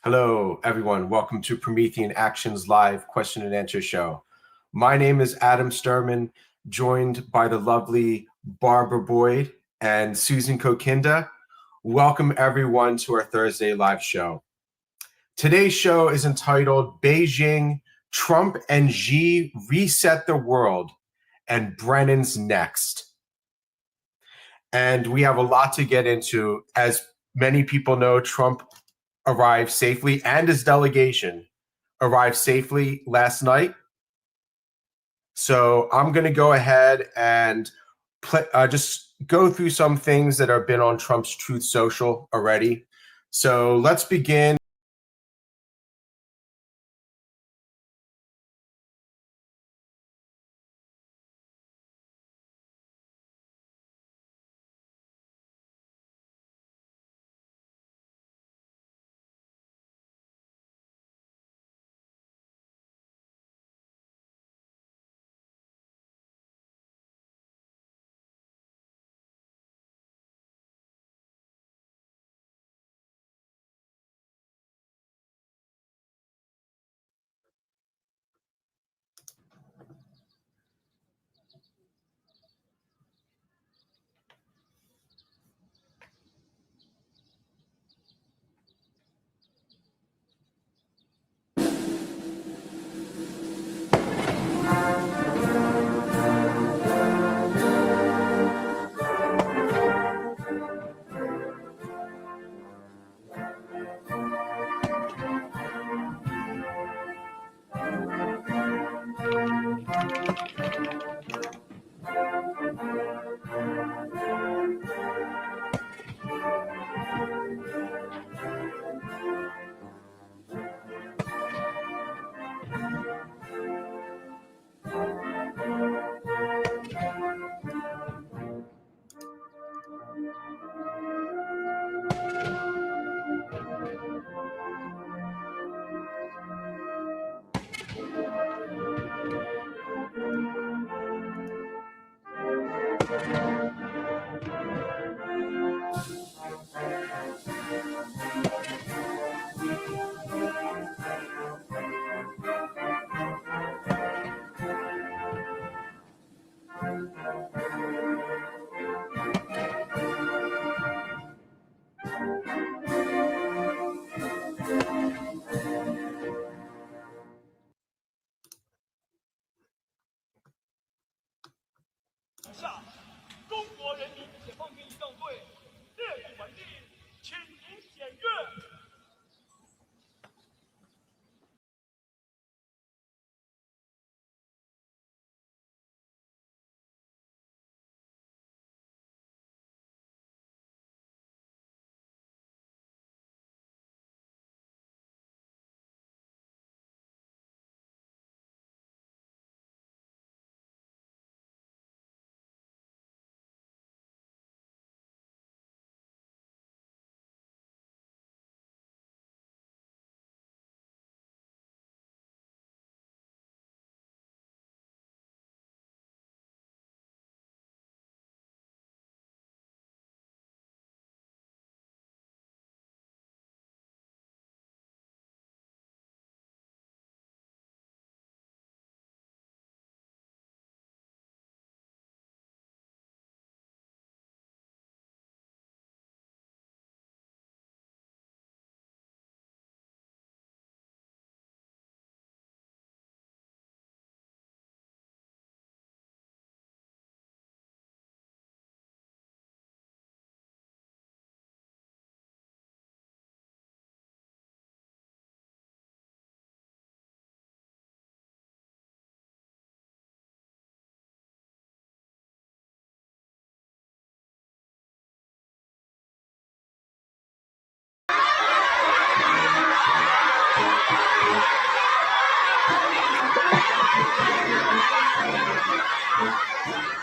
Hello, everyone. Welcome to Promethean Actions Live question and answer show. My name is Adam Sturman, joined by the lovely Barbara Boyd and Susan Kokinda. Welcome, everyone, to our Thursday live show. Today's show is entitled Beijing, Trump and Xi Reset the World, and Brennan's Next. And we have a lot to get into. As many people know, Trump arrived safely, and his delegation arrived safely last night. So I'm going to go ahead and just go through some things that have been on Trump's Truth Social already. So let's begin.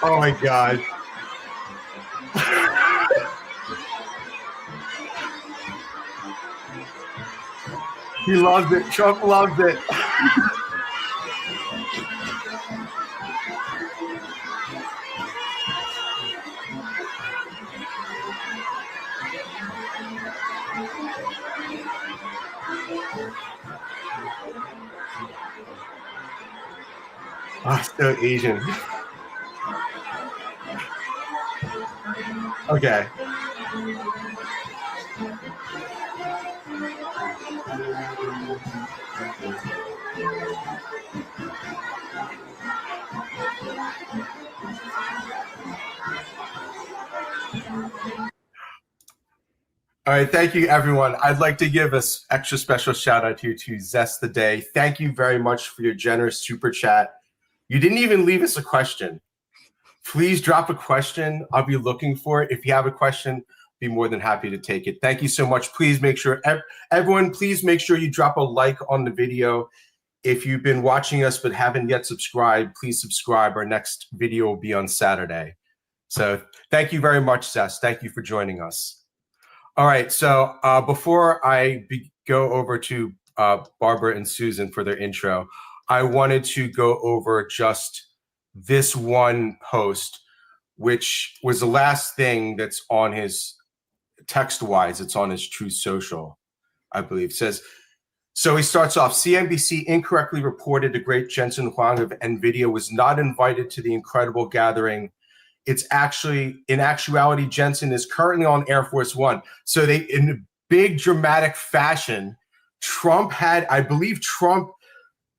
Oh my God. He loves it. Trump loves it. Ah, so Asian. Okay. All right, thank you, everyone. I'd like to give an extra special shout out here to Zest the Day. Thank you very much for your generous super chat. You didn't even leave us a question. Please drop a question. I'll be looking for it. If you have a question, be more than happy to take it. Thank you so much. Please make sure, everyone, please make sure you drop a like on the video. If you've been watching us but haven't yet subscribed, please subscribe. Our next video will be on Saturday. So thank you very much, Zest. Thank you for joining us. All right, so before I go over to Barbara and Susan for their intro, I wanted to go over just this one post, which was the last thing that's on his text-wise. It's on his Truth Social, I believe. It says, so he starts off, CNBC incorrectly reported the great Jensen Huang of NVIDIA was not invited to the incredible gathering. It's actually, in actuality, Jensen is currently on Air Force One. So they, in a big dramatic fashion, Trump had, I believe Trump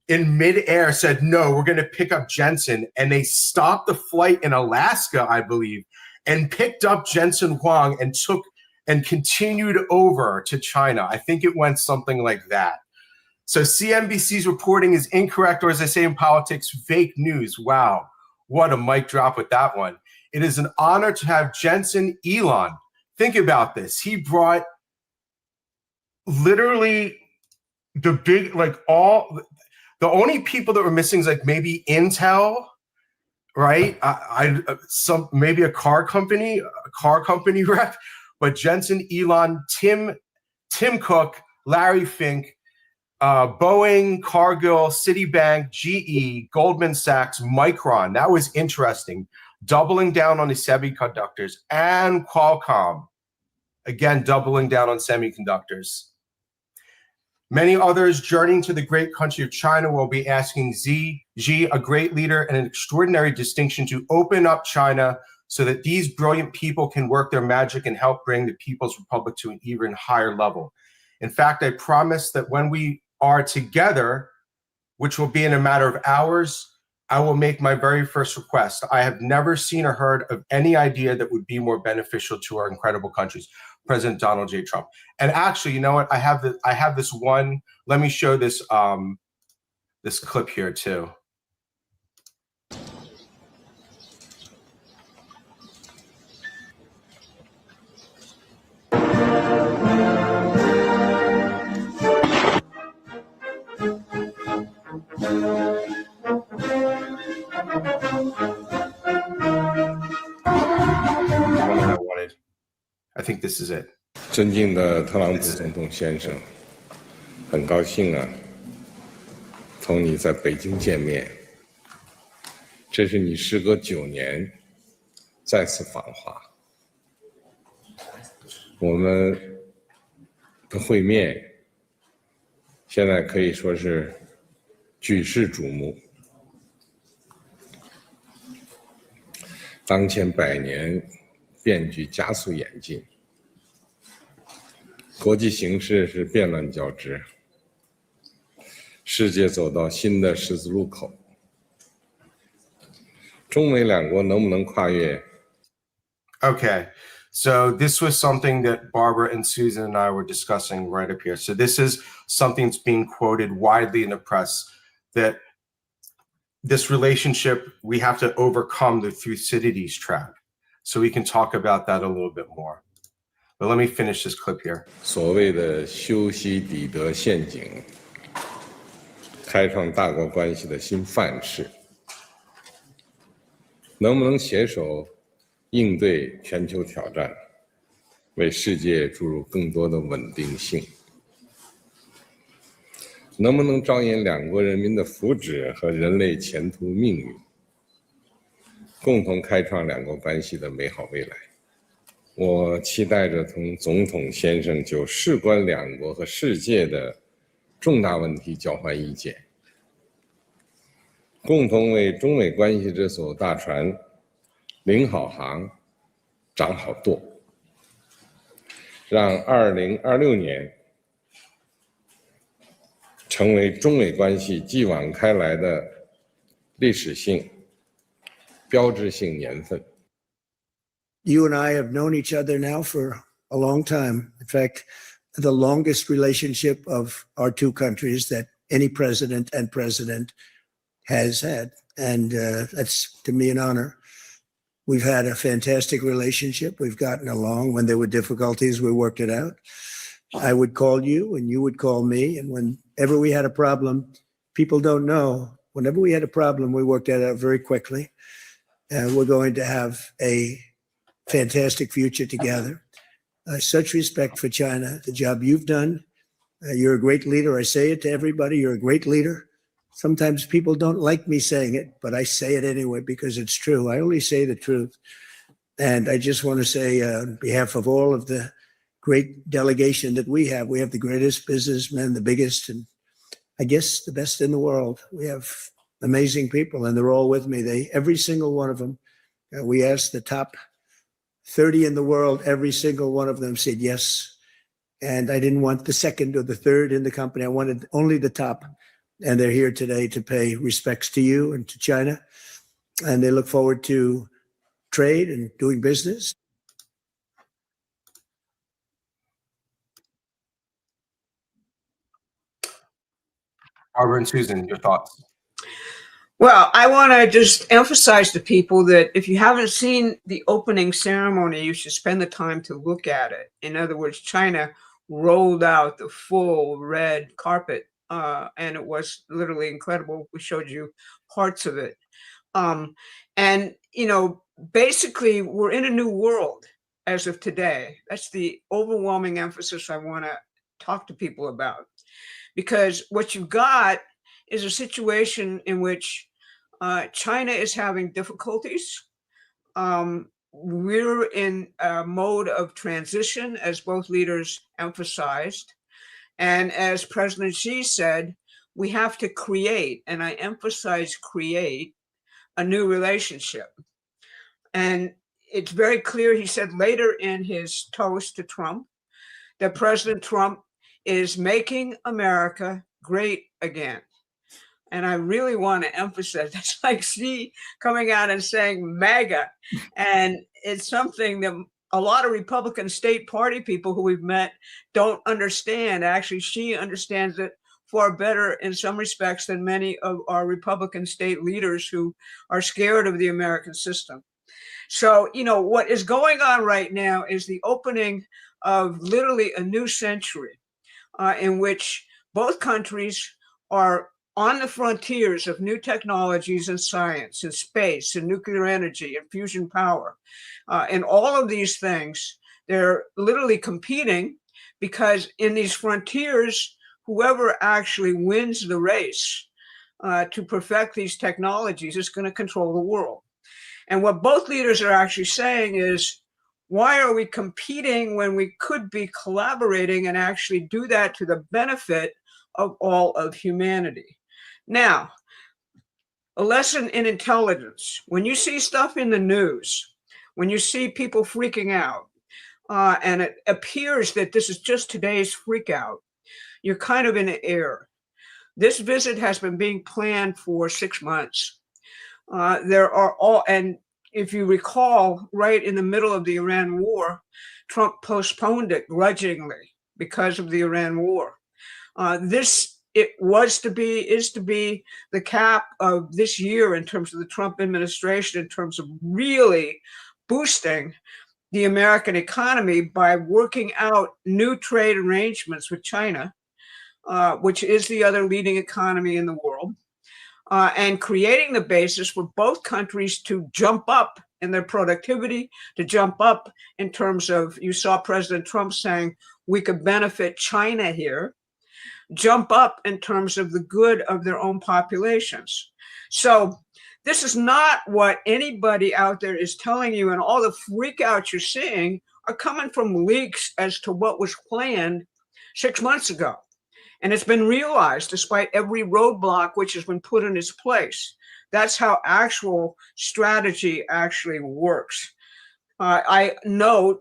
in midair said, no, we're going to pick up Jensen. And they stopped the flight in Alaska, I believe, and picked up Jensen Huang and took and continued over to China. I think it went something like that. So CNBC's reporting is incorrect, or as they say in politics, fake news. Wow, what a mic drop with that one. It is an honor to have Jensen Elon. Think about this. He brought literally the big, like all, the only people that were missing is like maybe Intel, right? Some maybe a car company rep, but Jensen Elon, Tim Cook, Larry Fink, Boeing, Cargill, Citibank, GE, Goldman Sachs, Micron. That was interesting. Doubling down on the semiconductors, and Qualcomm, again, doubling down on semiconductors. Many others journeying to the great country of China will be asking Xi, a great leader and an extraordinary distinction, to open up China so that these brilliant people can work their magic and help bring the People's Republic to an even higher level. In fact, I promise that when we are together, which will be in a matter of hours, I will make my very first request. I have never seen or heard of any idea that would be more beneficial to our incredible countries. President Donald J. Trump. And actually, you know what? I have this one. Let me show this this clip here too. I think this is it. 尊敬的特朗普总统先生，很高兴啊，同你在北京见面。这是你时隔9年再次访华，我们的会面现在可以说是举世瞩目。当前100年变局加速演进，国际形势是变乱交织，世界走到新的十字路口。中美两国能不能跨越？ Okay, so this was something that Barbara and Susan and I were discussing right up here. So this is something that's being quoted widely in the press, that this relationship, we have to overcome the Thucydides trap. So we can talk about that a little bit more. But let me finish this clip here. 所谓的修昔底德陷阱，开创大国关系的新范式，能不能携手应对全球挑战，为世界注入更多的稳定性？能不能着眼两国人民的福祉和人类前途命运，共同开创两国关系的美好未来？我期待着同总统先生就事关两国和世界的重大问题交换意见，共同为中美关系这艘大船领好航、掌好舵，让2026年成为中美关系继往开来的历史性、标志性年份。You and I have known each other now for a long time. In fact, the longest relationship of our two countries that any president and president has had. And that's, to me, an honor. We've had a fantastic relationship. We've gotten along. When there were difficulties, we worked it out. I would call you and you would call me. And whenever we had a problem, people don't know, whenever we had a problem, we worked that out very quickly. We're going to have a fantastic future together. Such respect for China, the job you've done. You're a great leader. I say it to everybody. You're a great leader. Sometimes people don't like me saying it, but I say it anyway because it's true. I only say the truth. And I just want to say on behalf of all of the great delegation that we have the greatest businessmen, the biggest, and I guess the best in the world. We have amazing people and they're all with me. Every single one of them, we asked the top 30 in the world, every single one of them said yes. And I didn't want the second or the third in the company. I wanted only the top. And they're here today to pay respects to you and to China. And they look forward to trade and doing business. Barbara and Susan, your thoughts? Well, I want to just emphasize to people that if you haven't seen the opening ceremony, you should spend the time to look at it. In other words, China rolled out the full red carpet, and it was literally incredible. We showed you parts of it. And, you know, basically, we're in a new world as of today. That's the overwhelming emphasis I want to talk to people about. Because what you've got is a situation in which China is having difficulties. We're in a mode of transition, as both leaders emphasized. And as President Xi said, we have to create, and I emphasize create, a new relationship. And it's very clear, he said later in his toast to Trump, that President Trump is making America great again. And I really want to emphasize, that's like Xi coming out and saying MAGA. And it's something that a lot of Republican state party people who we've met don't understand. Actually, Xi understands it far better in some respects than many of our Republican state leaders who are scared of the American system. So, you know, what is going on right now is the opening of literally a new century in which both countries are on the frontiers of new technologies and science and space and nuclear energy and fusion power. And all of these things, they're literally competing because in these frontiers, whoever actually wins the race to perfect these technologies is going to control the world. And what both leaders are actually saying is, why are we competing when we could be collaborating and actually do that to the benefit of all of humanity? Now, a lesson in intelligence. When you see stuff in the news, when you see people freaking out, and it appears that this is just today's freak out, you're kind of in an error. This visit has been being planned for 6 months. And if you recall, right in the middle of the Iran war, Trump postponed it grudgingly because of the Iran war. It is to be the cap of this year in terms of the Trump administration, in terms of really boosting the American economy by working out new trade arrangements with China, which is the other leading economy in the world, and creating the basis for both countries to jump up in their productivity, to jump up in terms of, you saw President Trump saying, we could benefit China here, jump up in terms of the good of their own populations. So this is not what anybody out there is telling you, and all the freak outs you're seeing are coming from leaks as to what was planned 6 months ago. And it's been realized despite every roadblock which has been put in its place. That's how actual strategy actually works. I note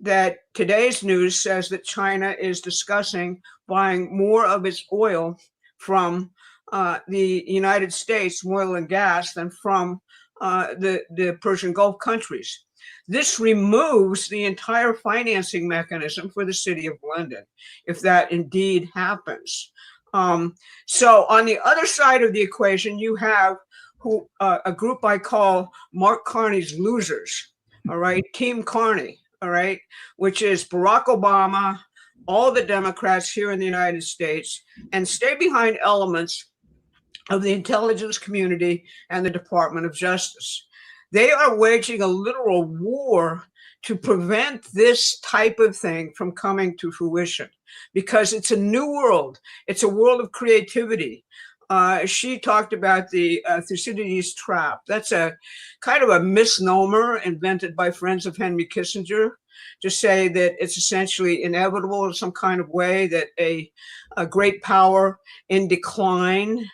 that today's news says that China is discussing buying more of its oil from the United States, oil and gas, than from the Persian Gulf countries. This removes the entire financing mechanism for the City of London, if that indeed happens. So on the other side of the equation, you have a group I call Mark Carney's losers, all right, Team Carney, all right, which is Barack Obama, all the Democrats here in the United States, and stay behind elements of the intelligence community and the Department of Justice. They are waging a literal war to prevent this type of thing from coming to fruition, because it's a new world. It's a world of creativity. She talked about the Thucydides trap. That's a kind of a misnomer invented by friends of Henry Kissinger to say that it's essentially inevitable in some kind of way that a great power in decline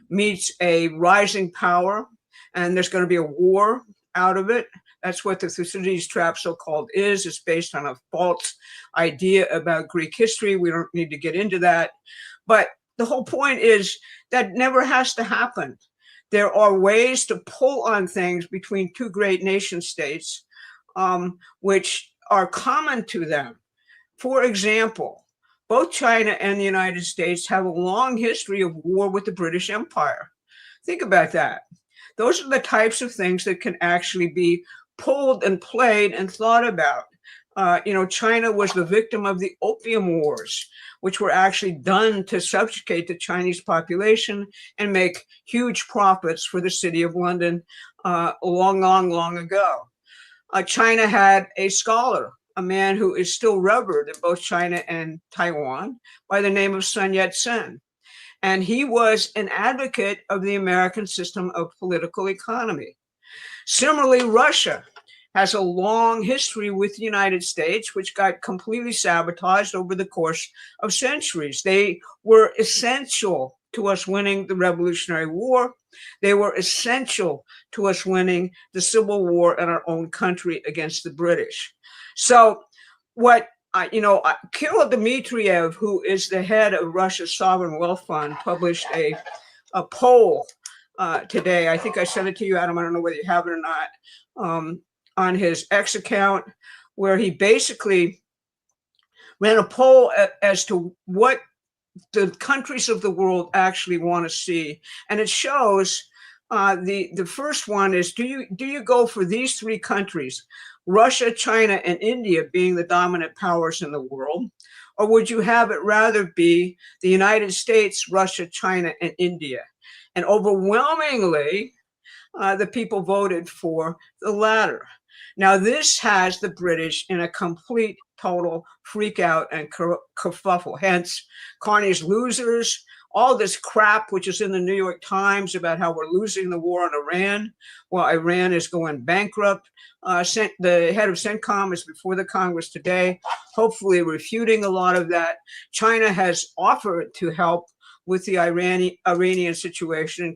meets a rising power, and there's going to be a war out of it. That's what the Thucydides trap so-called is. It's based on a false idea about Greek history. We don't need to get into that. But the whole point is that never has to happen. There are ways to pull on things between two great nation states, which are common to them. For example, both China and the United States have a long history of war with the British Empire. Think about that. Those are the types of things that can actually be pulled and played and thought about. China was the victim of the Opium Wars, which were actually done to subjugate the Chinese population and make huge profits for the City of London long ago. China had a scholar, a man who is still revered in both China and Taiwan, by the name of Sun Yat-sen. And he was an advocate of the American system of political economy. Similarly, Russia has a long history with the United States, which got completely sabotaged over the course of centuries. They were essential to us winning the Revolutionary War. They were essential to us winning the Civil War in our own country against the British. So what Kirill Dmitriev, who is the head of Russia's sovereign wealth fund, published a poll today. I think I sent it to you, Adam. I don't know whether you have it or not, on his X account, where he basically ran a poll as to what the countries of the world actually want to see. And it shows the first one is, do you go for these three countries, Russia, China, and India being the dominant powers in the world? Or would you have it rather be the United States, Russia, China, and India? And overwhelmingly, the people voted for the latter. Now, this has the British in a complete, total freak out and kerfuffle. Hence, Carney's losers, all this crap, which is in the New York Times about how we're losing the war on Iran, while Iran is going bankrupt. The head of CENTCOM is before the Congress today, hopefully refuting a lot of that. China has offered to help with the Iranian situation,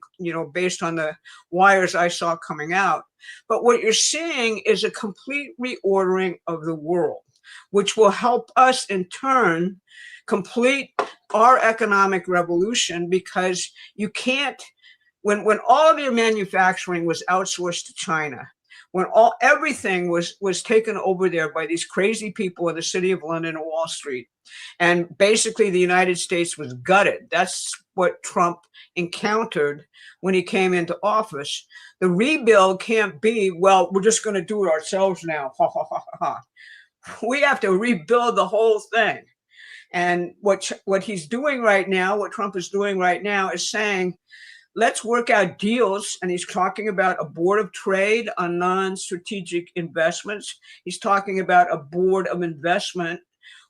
based on the wires I saw coming out. But what you're seeing is a complete reordering of the world, which will help us in turn complete our economic revolution, because you can't, when all of your manufacturing was outsourced to China, when everything was taken over there by these crazy people in the City of London and Wall Street, and basically the United States was gutted. That's what Trump encountered when he came into office. The rebuild can't be, well, we're just going to do it ourselves now. We have to rebuild the whole thing. And what he's doing right now, what Trump is doing right now, is saying, let's work out deals. And he's talking about a board of trade on non-strategic investments. He's talking about a board of investment,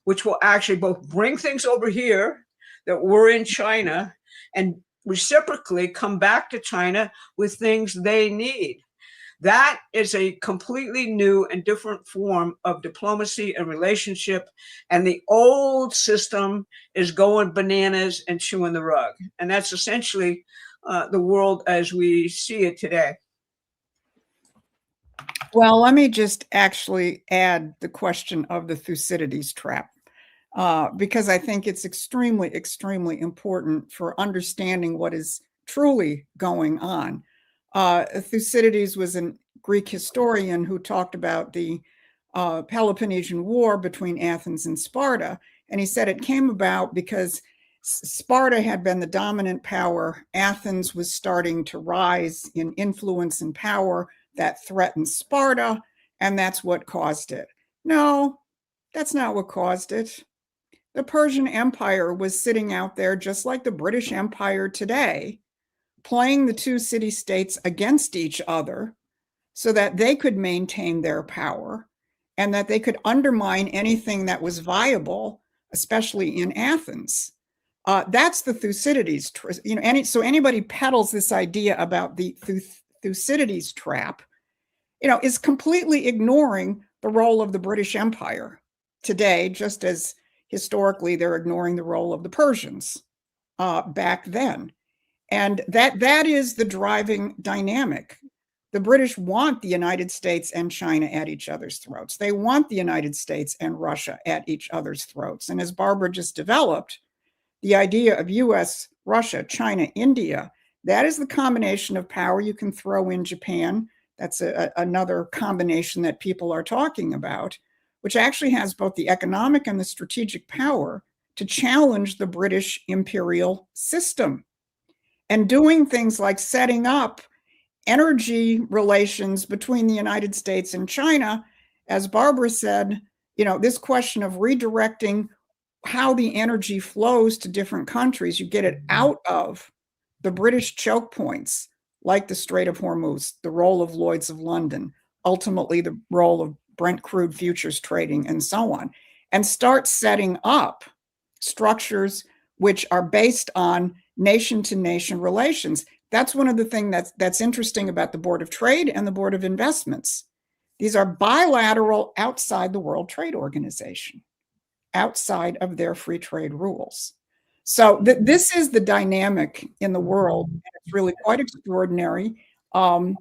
which will actually both bring things over here that were in China and reciprocally come back to China with things they need. That is a completely new and different form of diplomacy and relationship. And the old system is going bananas and chewing the rug. And that's essentially the world as we see it today. Well, let me just actually add the question of the Thucydides trap, because I think it's extremely, extremely important for understanding what is truly going on. Thucydides was a Greek historian who talked about the Peloponnesian War between Athens and Sparta. And he said it came about because Sparta had been the dominant power. Athens was starting to rise in influence and power that threatened Sparta, and that's what caused it. No, that's not what caused it. The Persian Empire was sitting out there just like the British Empire today, playing the two city-states against each other so that they could maintain their power and that they could undermine anything that was viable, especially in Athens. That's the Thucydides, so anybody peddles this idea about the Thucydides trap, is completely ignoring the role of the British Empire today, just as historically they're ignoring the role of the Persians back then. And that is the driving dynamic. The British want the United States and China at each other's throats. They want the United States and Russia at each other's throats. And as Barbara just developed, the idea of US, Russia, China, India, that is the combination of power you can throw in Japan. That's another combination that people are talking about, which actually has both the economic and the strategic power to challenge the British imperial system. And doing things like setting up energy relations between the United States and China, as Barbara said, this question of redirecting how the energy flows to different countries, you get it out of the British choke points, like the Strait of Hormuz, the role of Lloyd's of London, ultimately the role of Brent crude futures trading, and so on, and start setting up structures which are based on nation-to-nation relations. That's one of the things that's interesting about the Board of Trade and the Board of Investments. These are bilateral outside the World Trade Organization, outside of their free trade rules. So this is the dynamic in the world. And it's really quite extraordinary. The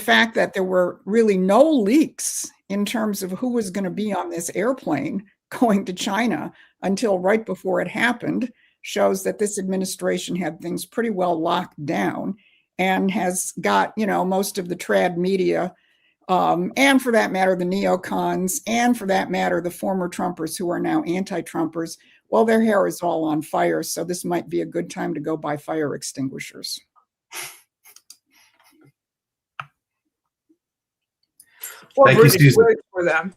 fact that there were really no leaks in terms of who was going to be on this airplane going to China until right before it happened shows that this administration had things pretty well locked down and has got, most of the trad media, and for that matter, the neocons, and for that matter, the former Trumpers who are now anti-Trumpers, well, their hair is all on fire. So this might be a good time to go buy fire extinguishers. Or Thank you, British Susan. words for them.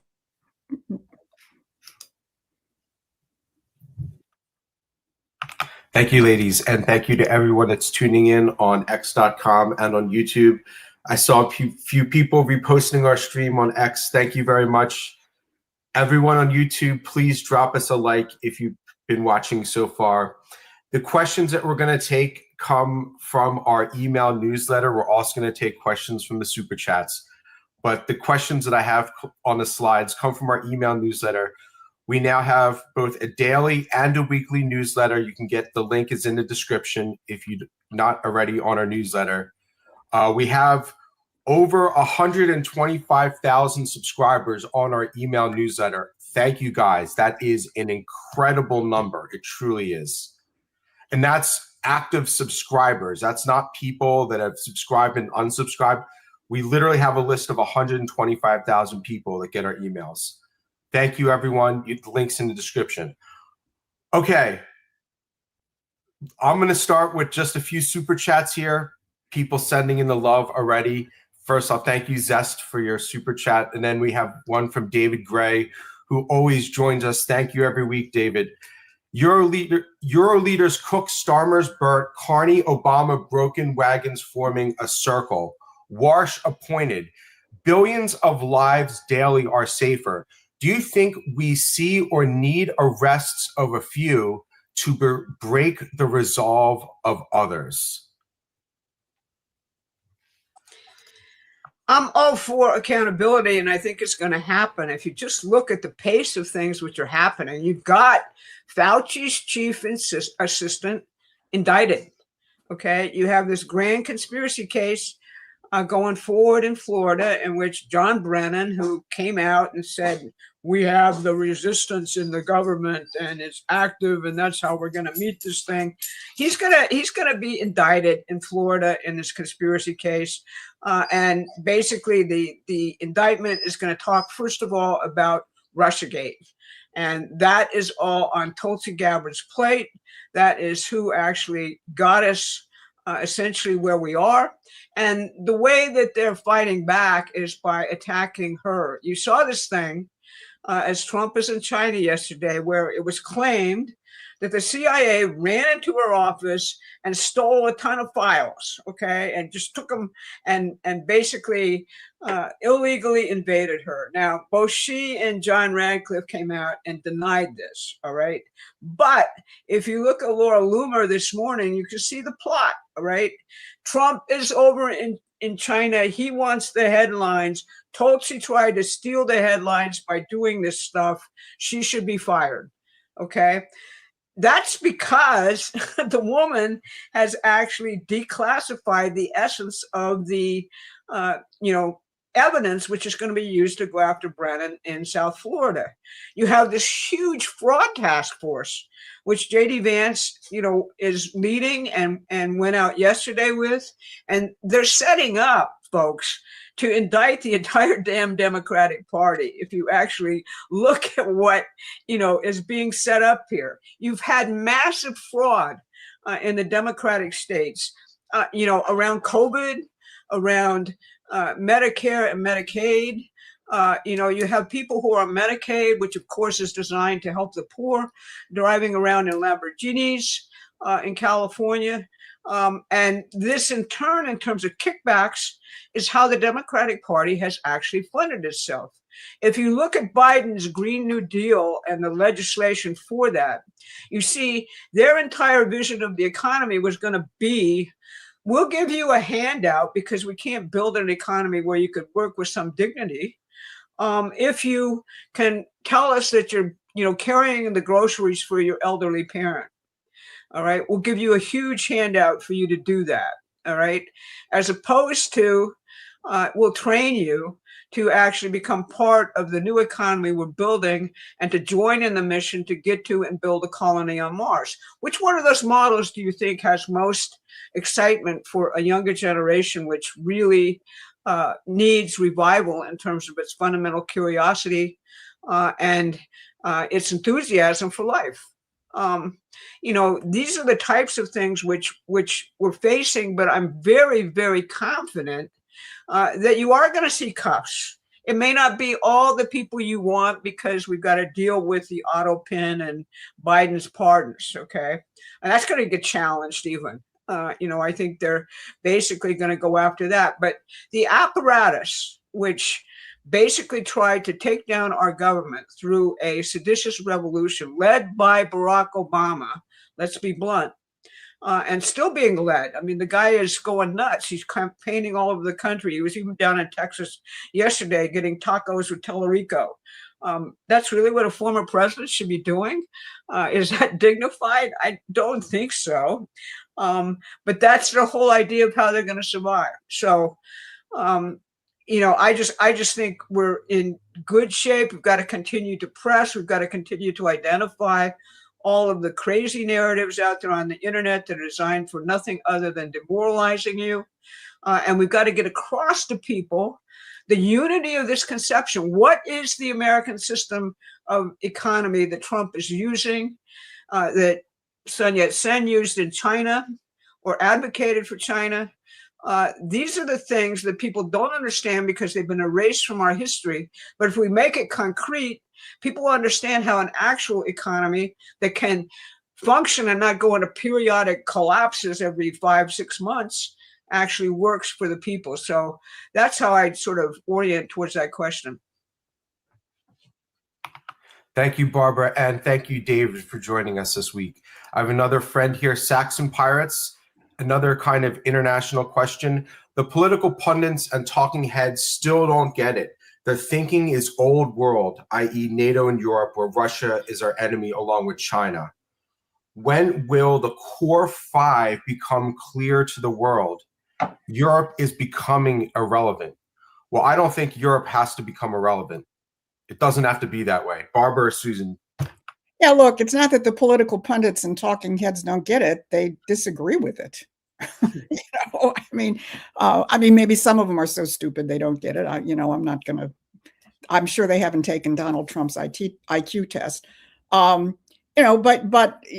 Thank you, ladies, and thank you to everyone that's tuning in on X.com and on YouTube. I saw a few people reposting our stream on X. Thank you very much. Everyone on YouTube, please drop us a like if you've been watching so far. The questions that we're going to take come from our email newsletter. We're also going to take questions from the super chats. But the questions that I have on the slides come from our email newsletter. We now have both a daily and a weekly newsletter. You can get the link is in the description if you're not already on our newsletter. We have over 125,000 subscribers on our email newsletter. Thank you, guys. That is an incredible number. It truly is. And that's active subscribers. That's not people that have subscribed and unsubscribed. We literally have a list of 125,000 people that get our emails. Thank you, everyone. The link's in the description. Okay. I'm going to start with just a few super chats here. People sending in the love already. First, I'll thank you, Zest, for your super chat. And then we have one from David Gray, who always joins us. Thank you every week, David. Euro leaders Cook, Starmer's Burt, Carney, Obama, broken wagons forming a circle. Warsh appointed. Billions of lives daily are safer. Do you think we see or need arrests of a few to break the resolve of others? I'm all for accountability, and I think it's going to happen. If you just look at the pace of things which are happening, you've got Fauci's chief assistant indicted. Okay, you have this grand conspiracy case going forward in Florida, in which John Brennan, who came out and said, we have the resistance in the government and it's active, and that's how we're going to meet this thing. He's gonna be indicted in Florida in this conspiracy case, and basically the indictment is going to talk first of all about Russiagate, and that is all on Tulsi Gabbard's plate. That is who actually got us essentially where we are. And the way that they're fighting back is by attacking her. You saw this thing as Trump was in China yesterday, where it was claimed that the CIA ran into her office and stole a ton of files, okay, and just took them and basically illegally invaded her. Now, both she and John Radcliffe came out and denied this, all right? But if you look at Laura Loomer this morning, you can see the plot, all right? Trump is over in China. He wants the headlines. Tulsi tried to steal the headlines by doing this stuff. She should be fired, okay? That's because the woman has actually declassified the essence of the, evidence which is going to be used to go after Brennan in South Florida. You have this huge fraud task force, which J.D. Vance, is leading and went out yesterday with, and they're setting up, folks, to indict the entire damn Democratic Party. If you actually look at what, is being set up here, you've had massive fraud in the Democratic states, around COVID, around Medicare and Medicaid. You have people who are on Medicaid, which of course is designed to help the poor, driving around in Lamborghinis in California. And this in turn, in terms of kickbacks, is how the Democratic Party has actually funded itself. If you look at Biden's Green New Deal and the legislation for that, you see their entire vision of the economy was going to be, we'll give you a handout because we can't build an economy where you could work with some dignity. If you can tell us that you're, carrying the groceries for your elderly parent. All right, we'll give you a huge handout for you to do that. All right, as opposed to we'll train you to actually become part of the new economy we're building and to join in the mission to get to and build a colony on Mars. Which one of those models do you think has most excitement for a younger generation, which really needs revival in terms of its fundamental curiosity and its enthusiasm for life? These are the types of things which we're facing, but I'm very, very confident that you are going to see cuffs. It may not be all the people you want because we've got to deal with the auto pin and Biden's pardons, okay? And that's going to get challenged even. I think they're basically going to go after that. But the apparatus, which basically tried to take down our government through a seditious revolution led by Barack Obama, let's be blunt, and still being led. I mean, the guy is going nuts. He's campaigning all over the country. He was even down in Texas yesterday getting tacos with Tellerico. That's really what a former president should be doing. Is that dignified? I don't think so. But that's the whole idea of how they're going to survive. So, I just think we're in good shape. We've got to continue to press. We've got to continue to identify all of the crazy narratives out there on the internet that are designed for nothing other than demoralizing you. And we've got to get across to people the unity of this conception. What is the American system of economy that Trump is using, that Sun Yat-sen used in China or advocated for China? These are the things that people don't understand because they've been erased from our history. But if we make it concrete, people understand how an actual economy that can function and not go into periodic collapses every 5-6 months actually works for the people. So that's how I'd sort of orient towards that question. Thank you, Barbara, and thank you, David, for joining us this week. I have another friend here, Saxon Pirates, another kind of international question. The political pundits and talking heads still don't get it. Their thinking is old world, i.e. NATO and Europe, where Russia is our enemy along with China. When will the core five become clear to the world? Europe is becoming irrelevant. Well, I don't think Europe has to become irrelevant. It doesn't have to be that way. Barbara or Susan? Yeah, look, it's not that the political pundits and talking heads don't get it. They disagree with it. I mean, maybe some of them are so stupid they don't get it. I'm sure they haven't taken Donald Trump's IQ test. But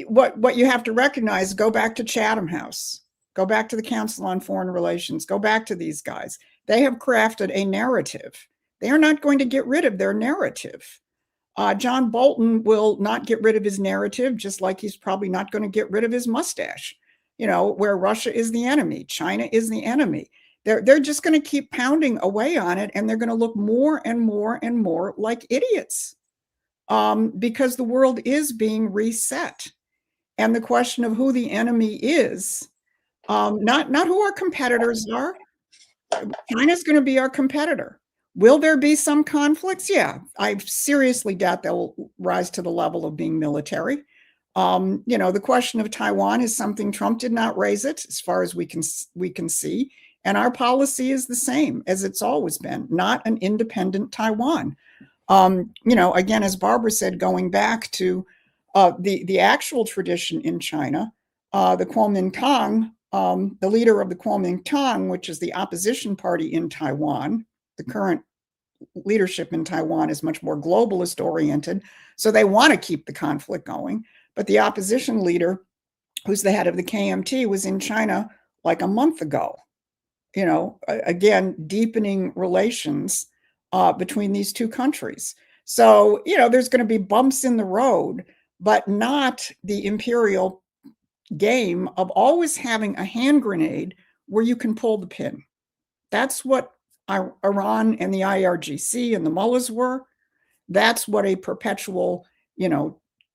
what you have to recognize, go back to Chatham House, go back to the Council on Foreign Relations, go back to these guys. They have crafted a narrative. They are not going to get rid of their narrative. John Bolton will not get rid of his narrative, just like he's probably not going to get rid of his mustache, where Russia is the enemy, China is the enemy. They're just going to keep pounding away on it, and they're going to look more and more and more like idiots because the world is being reset. And the question of who the enemy is, not who our competitors are. China's going to be our competitor. Will there be some conflicts? Yeah, I seriously doubt they'll rise to the level of being military. The question of Taiwan is something Trump did not raise it, as far as we can see. And our policy is the same as it's always been, not an independent Taiwan. Again, as Barbara said, going back to the actual tradition in China, the Kuomintang, the leader of the Kuomintang, which is the opposition party in Taiwan, the current leadership in Taiwan is much more globalist oriented, so they want to keep the conflict going. But the opposition leader, who's the head of the KMT, was in China like a month ago. Again, deepening relations between these two countries. So, there's going to be bumps in the road, but not the imperial game of always having a hand grenade where you can pull the pin. That's what Iran and the IRGC and the mullahs were. That's what a perpetual,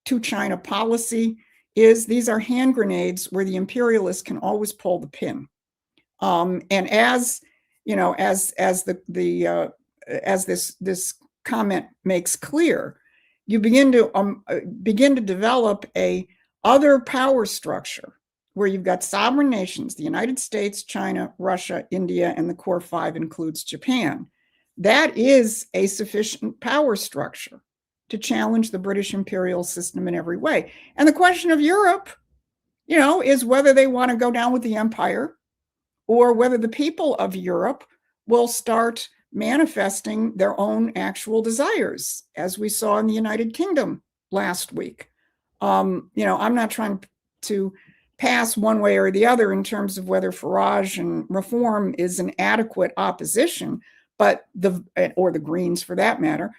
two China policy is. These are hand grenades where the imperialists can always pull the pin. And as this comment makes clear, you begin to develop a other power structure where you've got sovereign nations, the United States, China, Russia, India, and the core five includes Japan. That is a sufficient power structure to challenge the British imperial system in every way. And the question of Europe, is whether they want to go down with the empire or whether the people of Europe will start manifesting their own actual desires, as we saw in the United Kingdom last week. I'm not trying to pass one way or the other in terms of whether Farage and Reform is an adequate opposition, or the Greens for that matter,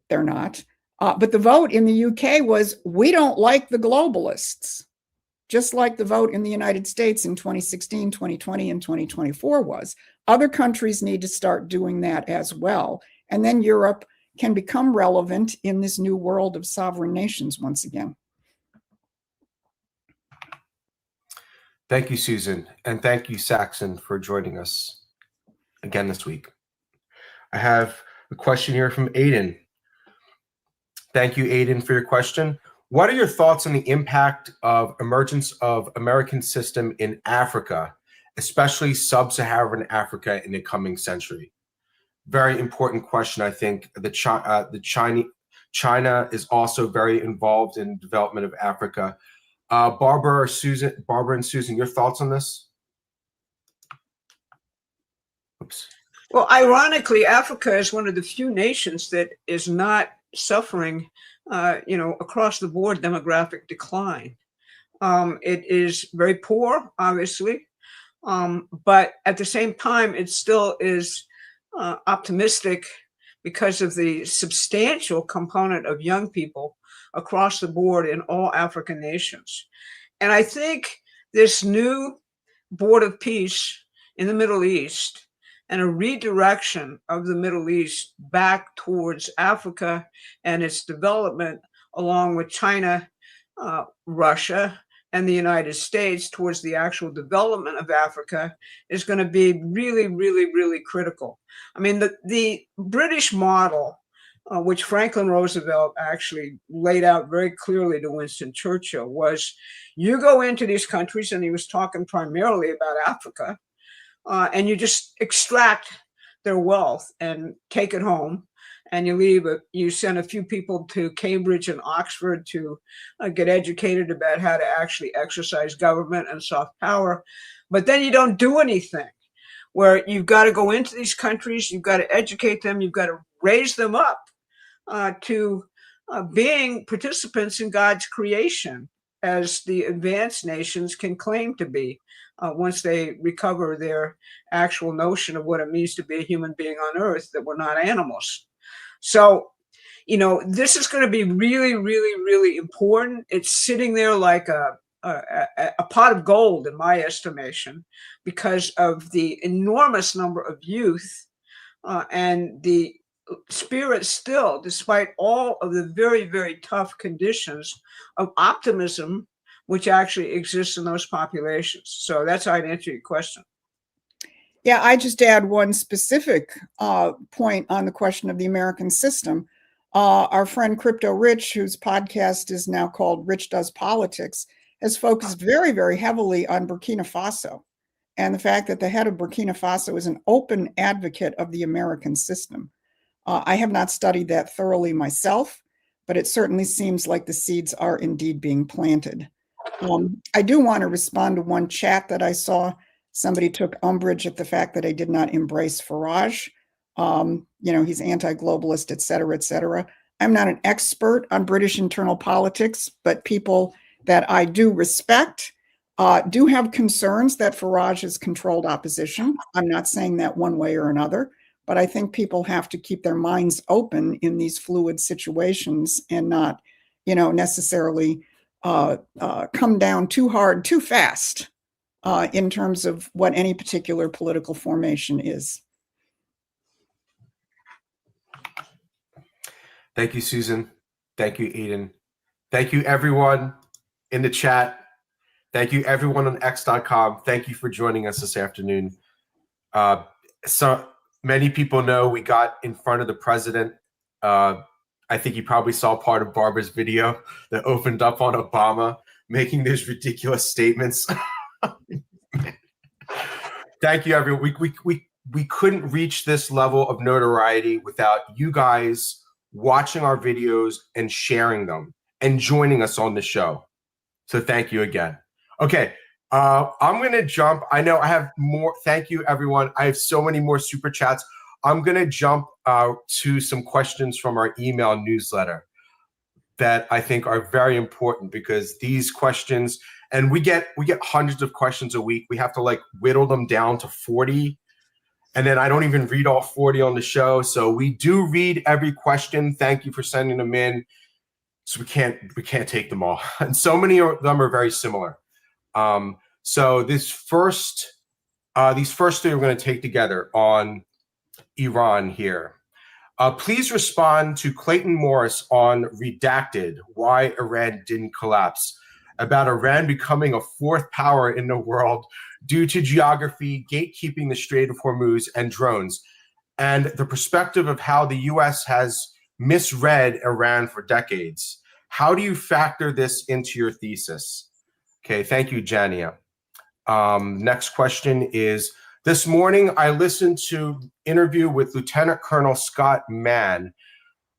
they're not. But the vote in the UK was, we don't like the globalists, just like the vote in the United States in 2016, 2020, and 2024 was. Other countries need to start doing that as well. And then Europe can become relevant in this new world of sovereign nations once again. Thank you, Susan. And thank you, Saxon, for joining us again this week. I have a question here from Aiden. Thank you, Aiden, for your question. What are your thoughts on the impact of emergence of American system in Africa, especially sub-Saharan Africa in the coming century? Very important question. I think China is also very involved in development of Africa. Barbara and Susan, your thoughts on this? Oops. Well, ironically, Africa is one of the few nations that is not suffering, across the board demographic decline. It is very poor, obviously, but at the same time, it still is optimistic because of the substantial component of young people across the board in all African nations. And I think this new Board of Peace in the Middle East and a redirection of the Middle East back towards Africa and its development, along with China, Russia, and the United States towards the actual development of Africa is going to be really, really, really critical. I mean, the British model, which Franklin Roosevelt actually laid out very clearly to Winston Churchill, was you go into these countries, and he was talking primarily about Africa, and you just extract their wealth and take it home. And you send a few people to Cambridge and Oxford to get educated about how to actually exercise government and soft power. But then you don't do anything, where you've got to go into these countries, you've got to educate them, you've got to raise them up to being participants in God's creation, as the advanced nations can claim to be once they recover their actual notion of what it means to be a human being on earth, that we're not animals. So, this is going to be really, really, really important. It's sitting there like a pot of gold, in my estimation, because of the enormous number of youth and the spirit still, despite all of the very, very tough conditions, of optimism, which actually exists in those populations. So that's how I'd answer your question. Yeah, I just add one specific point on the question of the American system. Our friend Crypto Rich, whose podcast is now called Rich Does Politics, has focused very, very heavily on Burkina Faso, and the fact that the head of Burkina Faso is an open advocate of the American system. I have not studied that thoroughly myself, but it certainly seems like the seeds are indeed being planted. I do want to respond to one chat that I saw. Somebody took umbrage at the fact that I did not embrace Farage. He's anti-globalist, et cetera, et cetera. I'm not an expert on British internal politics, but people that I do respect do have concerns that Farage has controlled opposition. I'm not saying that one way or another, but I think people have to keep their minds open in these fluid situations and not, necessarily come down too hard, too fast. In terms of what any particular political formation is. Thank you, Susan. Thank you, Aiden. Thank you, everyone in the chat. Thank you, everyone on X.com. Thank you for joining us this afternoon. So many people know we got in front of the president. I think you probably saw part of Barbara's video that opened up on Obama making these ridiculous statements. Thank you, everyone. We couldn't reach this level of notoriety without you guys watching our videos and sharing them and joining us on the show. So thank you again. Okay, I'm going to jump. I know I have more. Thank you, everyone. I have so many more super chats. I'm going to jump to some questions from our email newsletter that I think are very important, because these questions, and we get hundreds of questions a week. We have to whittle them down to 40. And then I don't even read all 40 on the show. So we do read every question. Thank you for sending them in. So we can't take them all. And so many of them are very similar. So these first three we're going to take together on Iran here. Please respond to Clayton Morris on Redacted, why Iran didn't collapse, about Iran becoming a fourth power in the world due to geography, gatekeeping the Strait of Hormuz, and drones, and the perspective of how the U.S. has misread Iran for decades. How do you factor this into your thesis? Okay, thank you, Jania. Next question is, this morning I listened to an interview with Lieutenant Colonel Scott Mann,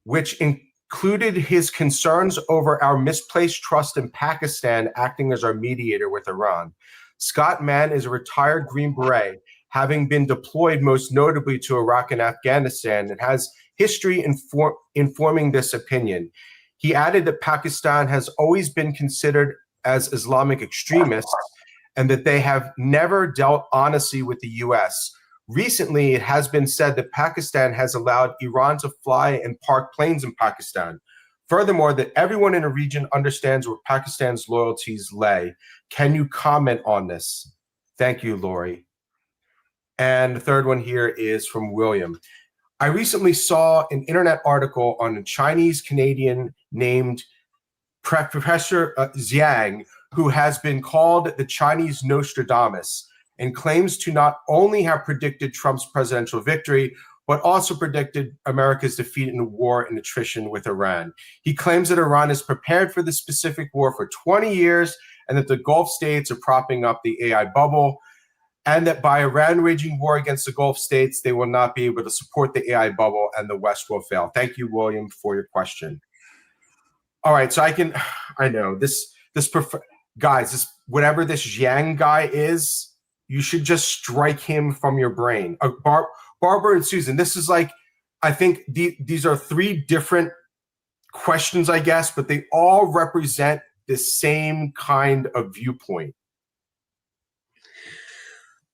which included his concerns over our misplaced trust in Pakistan acting as our mediator with Iran. Scott Mann is a retired Green Beret, having been deployed most notably to Iraq and Afghanistan, and has history informing this opinion. He added that Pakistan has always been considered as Islamic extremists and that they have never dealt honestly with the U.S. Recently, it has been said that Pakistan has allowed Iran to fly and park planes in Pakistan. Furthermore, that everyone in the region understands where Pakistan's loyalties lay. Can you comment on this? Thank you, Lori. And the third one here is from William. I recently saw an internet article on a Chinese Canadian named Professor Zhang, who has been called the Chinese Nostradamus and claims to not only have predicted Trump's presidential victory, but also predicted America's defeat in a war and attrition with Iran. He claims that Iran is prepared for this specific war for 20 years and that the Gulf states are propping up the AI bubble, and that by Iran waging war against the Gulf states, they will not be able to support the AI bubble and the West will fail. Thank you, William, for your question. All right, so I know guys, whatever this Yang guy is, you should just strike him from your brain. Barbara and Susan, this is like, I think these are three different questions, I guess, but they all represent the same kind of viewpoint.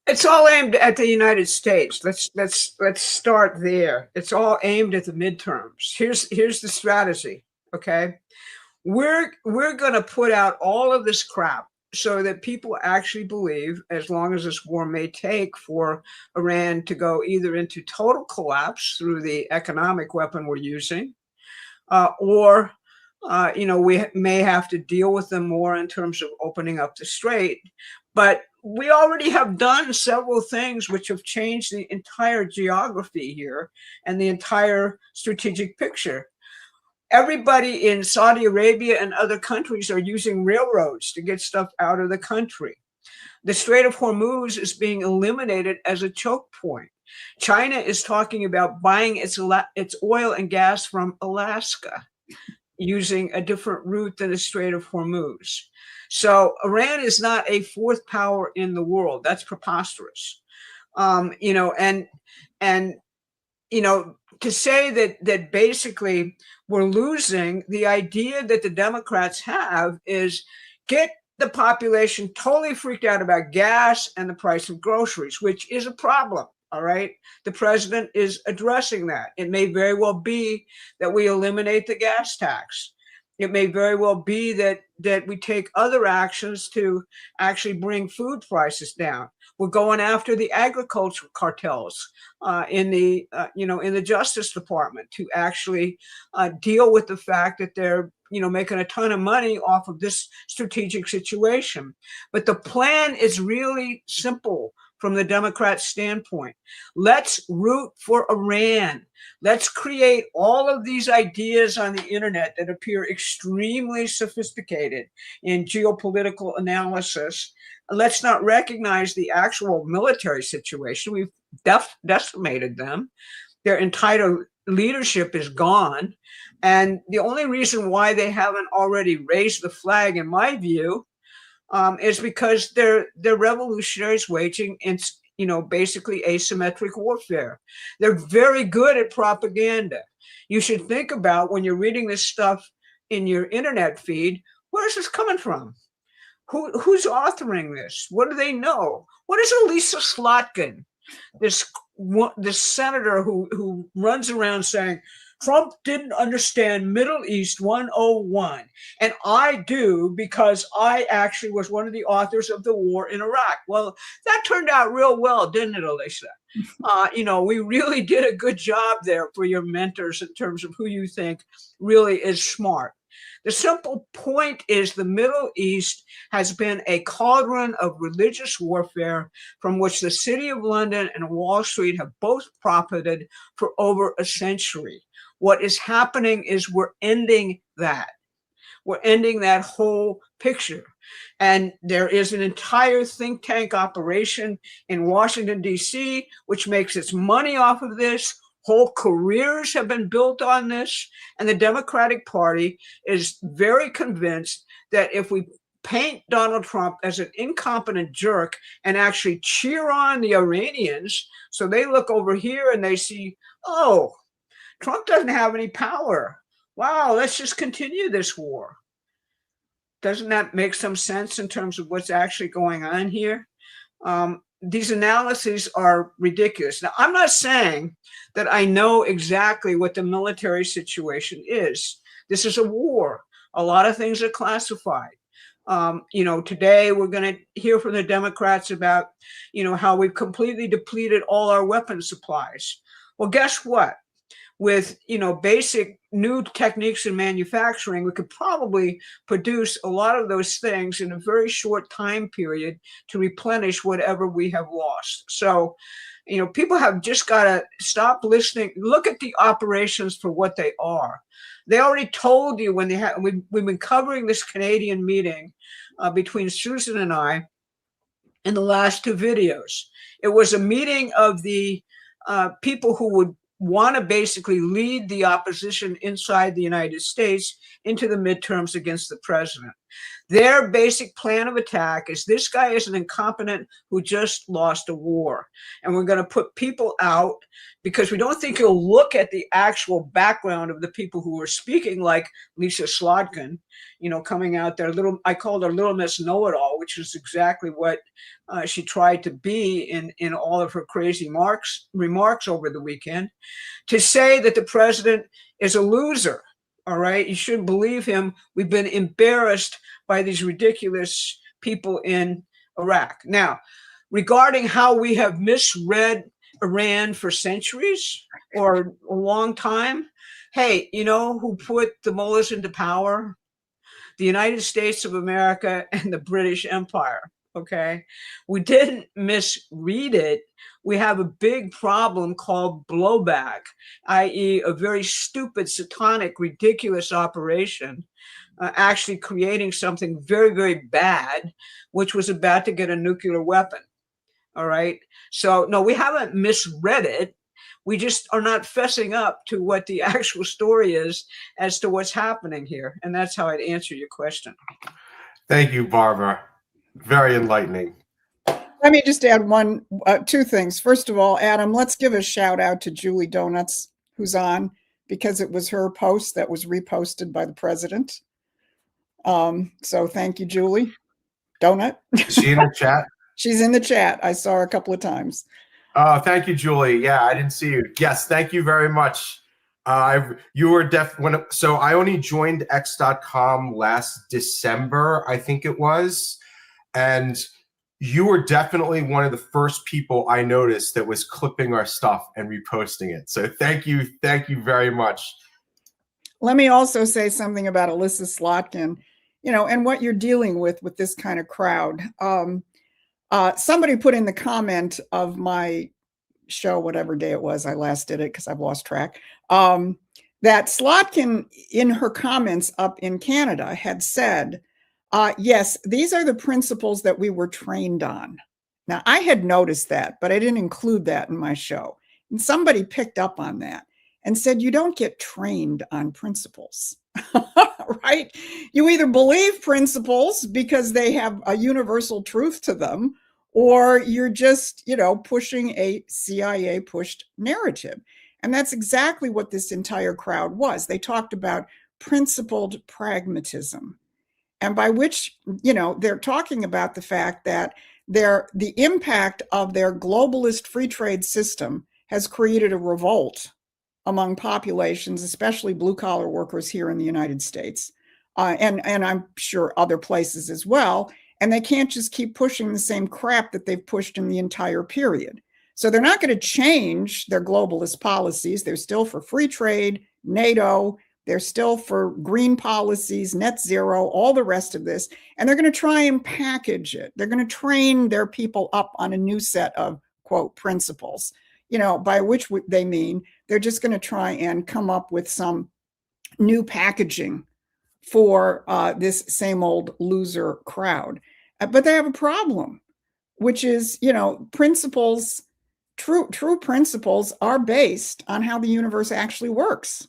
It's all aimed at the United States. Let's start there. It's all aimed at the midterms. Here's the strategy. Okay, we're going to put out all of this crap so that people actually believe, as long as this war may take for Iran to go either into total collapse through the economic weapon we're using, or we may have to deal with them more in terms of opening up the strait. But we already have done several things which have changed the entire geography here and the entire strategic picture. Everybody in Saudi Arabia and other countries are using railroads to get stuff out of the country. The Strait of Hormuz is being eliminated as a choke point. China is talking about buying its oil and gas from Alaska using a different route than the Strait of Hormuz. So Iran is not a fourth power in the world. That's preposterous. To say that basically we're losing, the idea that the Democrats have is get the population totally freaked out about gas and the price of groceries, which is a problem. All right. The president is addressing that. It may very well be that we eliminate the gas tax. It may very well be that we take other actions to actually bring food prices down. We're going after the agricultural cartels in the Justice Department to actually deal with the fact that they're making a ton of money off of this strategic situation. But the plan is really simple from the Democrat standpoint. Let's root for Iran. Let's create all of these ideas on the internet that appear extremely sophisticated in geopolitical analysis. Let's not recognize the actual military situation. We've decimated them. Their entire leadership is gone. And the only reason why they haven't already raised the flag, in my view, is because they're revolutionaries waging basically asymmetric warfare. They're very good at propaganda. You should think about, when you're reading this stuff in your internet feed, where is this coming from? Who's authoring this? What do they know? What is Elissa Slotkin, this senator who runs around saying, Trump didn't understand Middle East 101. And I do, because I actually was one of the authors of the war in Iraq. Well, that turned out real well, didn't it, Elissa? We really did a good job there for your mentors in terms of who you think really is smart. The simple point is the Middle East has been a cauldron of religious warfare from which the City of London and Wall Street have both profited for over a century. What is happening is we're ending that. We're ending that whole picture. And there is an entire think tank operation in Washington, D.C., which makes its money off of this. Whole careers have been built on this. And the Democratic Party is very convinced that if we paint Donald Trump as an incompetent jerk and actually cheer on the Iranians, so they look over here and they see, oh, Trump doesn't have any power. Wow, let's just continue this war. Doesn't that make some sense in terms of what's actually going on here? These analyses are ridiculous. Now, I'm not saying that I know exactly what the military situation is. This is a war. A lot of things are classified. Today we're going to hear from the Democrats about, how we've completely depleted all our weapons supplies. Well, guess what? with, basic new techniques in manufacturing, we could probably produce a lot of those things in a very short time period to replenish whatever we have lost. So, people have just got to stop listening. Look at the operations for what they are. They already told you when we've been covering this Canadian meeting between Susan and I in the last two videos. It was a meeting of the people who would want to basically lead the opposition inside the United States into the midterms against the president. Their basic plan of attack is this guy is an incompetent who just lost a war. And we're going to put people out because we don't think he'll look at the actual background of the people who were speaking, like Elissa Slotkin, coming out there. I called her Little Miss Know-It-All, which is exactly what she tried to be in all of her crazy remarks over the weekend, to say that the president is a loser. All right, you shouldn't believe him. We've been embarrassed by these ridiculous people in Iraq. Now, regarding how we have misread Iran for centuries or a long time, hey, who put the mullahs into power? The United States of America and the British Empire. Okay, we didn't misread it. We have a big problem called blowback, i.e. a very stupid, satanic, ridiculous operation, actually creating something very, very bad, which was about to get a nuclear weapon. All right. So, no, we haven't misread it. We just are not fessing up to what the actual story is as to what's happening here. And that's how I'd answer your question. Thank you, Barbara. Very enlightening. Let me just add two things. First of all, Adam, let's give a shout out to Julie Donuts, who's on, because it was her post that was reposted by the president. So thank you, Julie. Donut. Is she in the chat? She's in the chat. I saw her a couple of times. Thank you, Julie. Yeah, I didn't see you. Yes, thank you very much. You were so I only joined X.com last December, I think it was. And you were definitely one of the first people I noticed that was clipping our stuff and reposting it. So thank you very much. Let me also say something about Elissa Slotkin, and what you're dealing with this kind of crowd. Somebody put in the comment of my show, whatever day it was, I last did it because I've lost track, that Slotkin in her comments up in Canada had said, yes, these are the principles that we were trained on. Now, I had noticed that, but I didn't include that in my show. And somebody picked up on that and said, you don't get trained on principles, right? You either believe principles because they have a universal truth to them, or you're just, pushing a CIA-pushed narrative. And that's exactly what this entire crowd was. They talked about principled pragmatism. And by which, they're talking about the fact that the impact of their globalist free trade system has created a revolt among populations, especially blue-collar workers here in the United States, and I'm sure other places as well. And they can't just keep pushing the same crap that they've pushed in the entire period. So they're not going to change their globalist policies. They're still for free trade, NATO. They're still for green policies, net zero, all the rest of this. And they're going to try and package it. They're going to train their people up on a new set of, quote, principles, by which they mean they're just going to try and come up with some new packaging for this same old loser crowd. But they have a problem, which is, principles, true principles are based on how the universe actually works.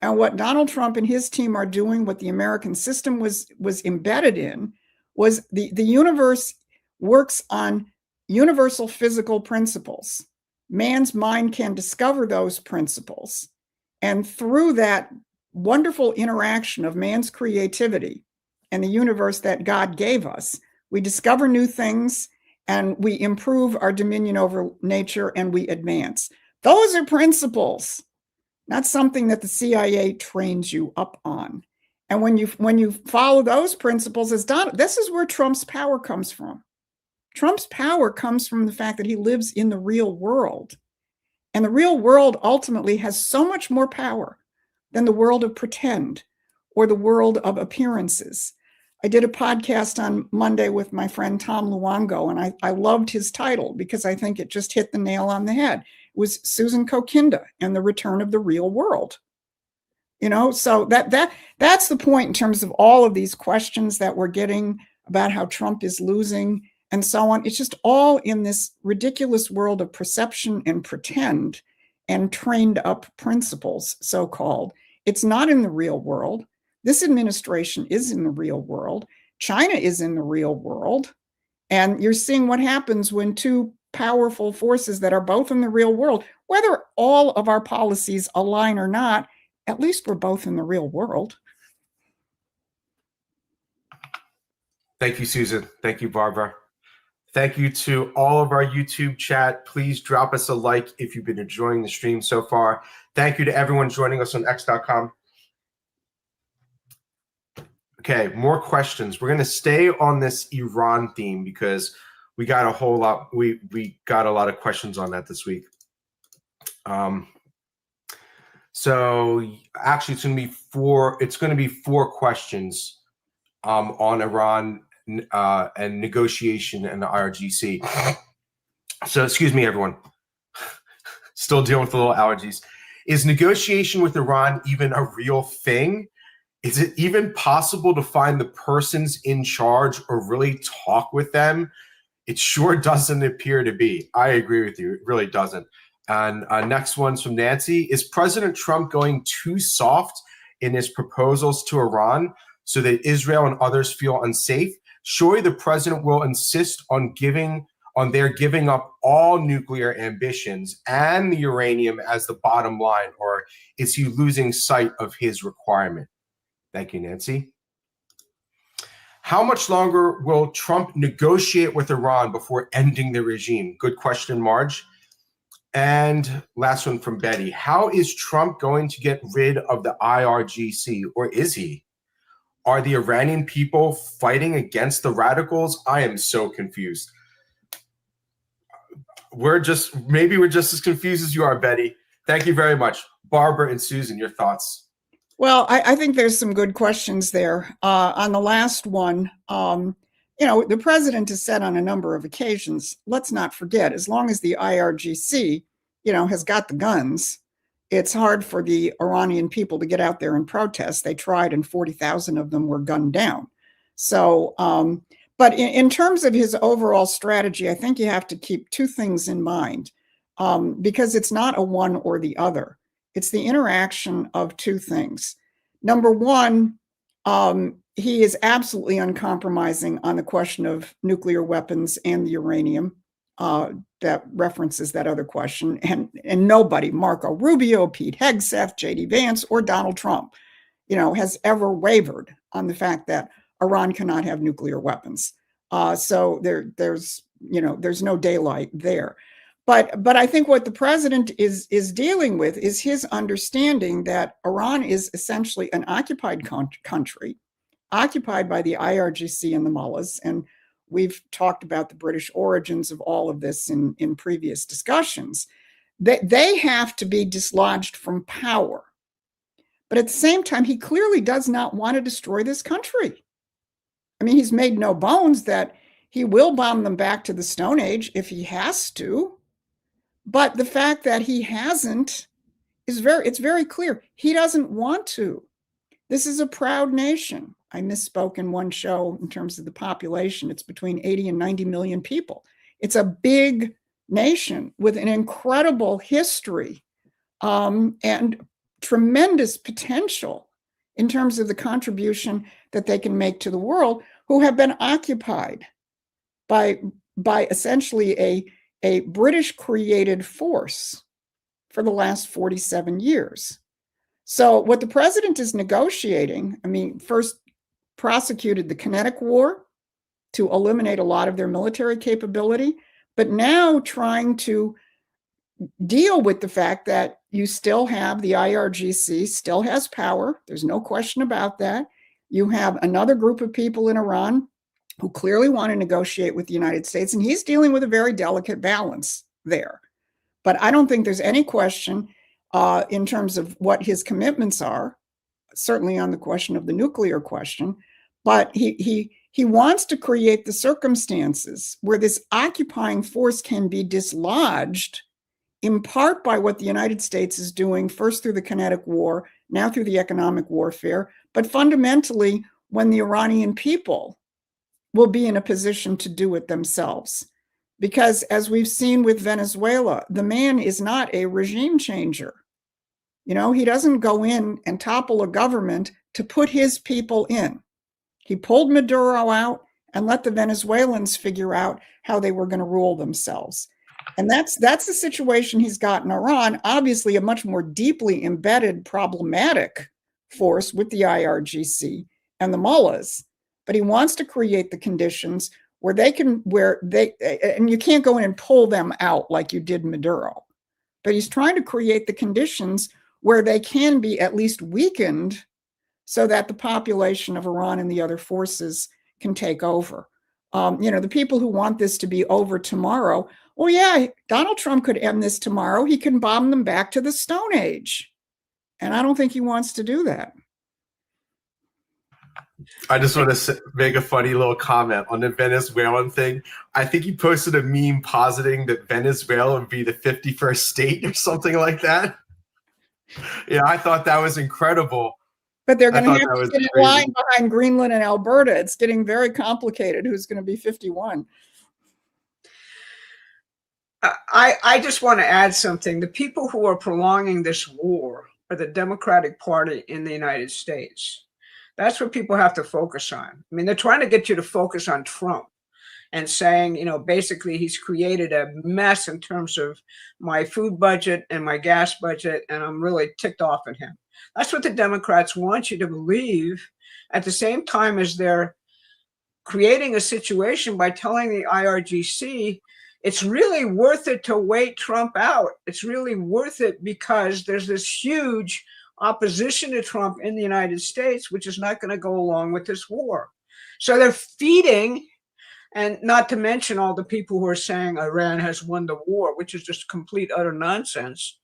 And what Donald Trump and his team are doing, what the American system was embedded in, was the universe works on universal physical principles. Man's mind can discover those principles. And through that wonderful interaction of man's creativity and the universe that God gave us, we discover new things and we improve our dominion over nature and we advance. Those are principles. Not something that the CIA trains you up on. And when you follow those principles, as Donald, this is where Trump's power comes from. Trump's power comes from the fact that he lives in the real world. And the real world ultimately has so much more power than the world of pretend or the world of appearances. I did a podcast on Monday with my friend Tom Luongo, and I loved his title because I think it just hit the nail on the head. It was Susan Kokinda and the Return of the Real World. You know, so that's the point in terms of all of these questions that we're getting about how Trump is losing and so on. It's just all in this ridiculous world of perception and pretend and trained up principles, so-called. It's not in the real world. This administration is in the real world. China is in the real world. And you're seeing what happens when two powerful forces that are both in the real world, whether all of our policies align or not, at least we're both in the real world. Thank you, Susan. Thank you, Barbara. Thank you to all of our YouTube chat. Please drop us a like if you've been enjoying the stream so far. Thank you to everyone joining us on x.com. Okay, more questions. We're going to stay on this Iran theme because we got a whole lot. We got a lot of questions on that this week. So actually, it's going to be four questions on Iran and negotiation and the IRGC. So excuse me, everyone. Still dealing with a little allergies. Is negotiation with Iran even a real thing? Is it even possible to find the persons in charge or really talk with them? It sure doesn't appear to be. I agree with you. It really doesn't. And next one's from Nancy. Is President Trump going too soft in his proposals to Iran so that Israel and others feel unsafe? Surely the president will insist on their giving up all nuclear ambitions and the uranium as the bottom line, or is he losing sight of his requirement? Thank you, Nancy. How much longer will Trump negotiate with Iran before ending the regime? Good question, Marge. And last one from Betty. How is Trump going to get rid of the IRGC, or is he? Are the Iranian people fighting against the radicals? I am so confused. Maybe we're just as confused as you are, Betty. Thank you very much. Barbara and Susan, your thoughts. Well, I think there's some good questions there. On the last one, the president has said on a number of occasions, let's not forget, as long as the IRGC, has got the guns, it's hard for the Iranian people to get out there and protest. They tried and 40,000 of them were gunned down. So, but in terms of his overall strategy, I think you have to keep two things in mind because it's not a one or the other. It's the interaction of two things. Number one, he is absolutely uncompromising on the question of nuclear weapons and the uranium. That references that other question. And nobody, Marco Rubio, Pete Hegseth, J.D. Vance, or Donald Trump, has ever wavered on the fact that Iran cannot have nuclear weapons. So there's no daylight there. But I think what the president is dealing with is his understanding that Iran is essentially an occupied country, occupied by the IRGC and the mullahs. And we've talked about the British origins of all of this in previous discussions. They have to be dislodged from power. But at the same time, he clearly does not want to destroy this country. I mean, he's made no bones that he will bomb them back to the Stone Age if he has to. But the fact that he hasn't it's very clear. He doesn't want to. This is a proud nation. I misspoke in one show in terms of the population. It's between 80 and 90 million people. It's a big nation with an incredible history and tremendous potential in terms of the contribution that they can make to the world, who have been occupied by essentially a British-created force for the last 47 years. So what the president is negotiating, first prosecuted the Kinetic War to eliminate a lot of their military capability, but now trying to deal with the fact that you still have the IRGC, still has power. There's no question about that. You have another group of people in Iran who clearly want to negotiate with the United States, and he's dealing with a very delicate balance there. But I don't think there's any question in terms of what his commitments are, certainly on the question of the nuclear question. But he wants to create the circumstances where this occupying force can be dislodged, in part by what the United States is doing, first through the kinetic war, now through the economic warfare, but fundamentally when the Iranian people will be in a position to do it themselves. Because as we've seen with Venezuela, the man is not a regime changer. You know, he doesn't go in and topple a government to put his people in. He pulled Maduro out and let the Venezuelans figure out how they were going to rule themselves. And that's the situation he's got in Iran, obviously a much more deeply embedded problematic force with the IRGC and the mullahs. But he wants to create the conditions where and you can't go in and pull them out like you did Maduro. But he's trying to create the conditions where they can be at least weakened so that the population of Iran and the other forces can take over. The people who want this to be over tomorrow, well, yeah, Donald Trump could end this tomorrow. He can bomb them back to the Stone Age. And I don't think he wants to do that. I just want to make a funny little comment on the Venezuelan thing. I think he posted a meme positing that Venezuela would be the 51st state or something like that. Yeah, I thought that was incredible. But they're going to have to get in line behind Greenland and Alberta. It's getting very complicated who's going to be 51. I just want to add something. The people who are prolonging this war are the Democratic Party in the United States. That's what people have to focus on. I mean, they're trying to get you to focus on Trump and saying, basically he's created a mess in terms of my food budget and my gas budget, and I'm really ticked off at him. That's what the Democrats want you to believe, at the same time as they're creating a situation by telling the IRGC it's really worth it to wait Trump out. It's really worth it because there's this huge opposition to Trump in the United States, which is not going to go along with this war. So they're feeding, and not to mention all the people who are saying Iran has won the war, which is just complete, utter nonsense.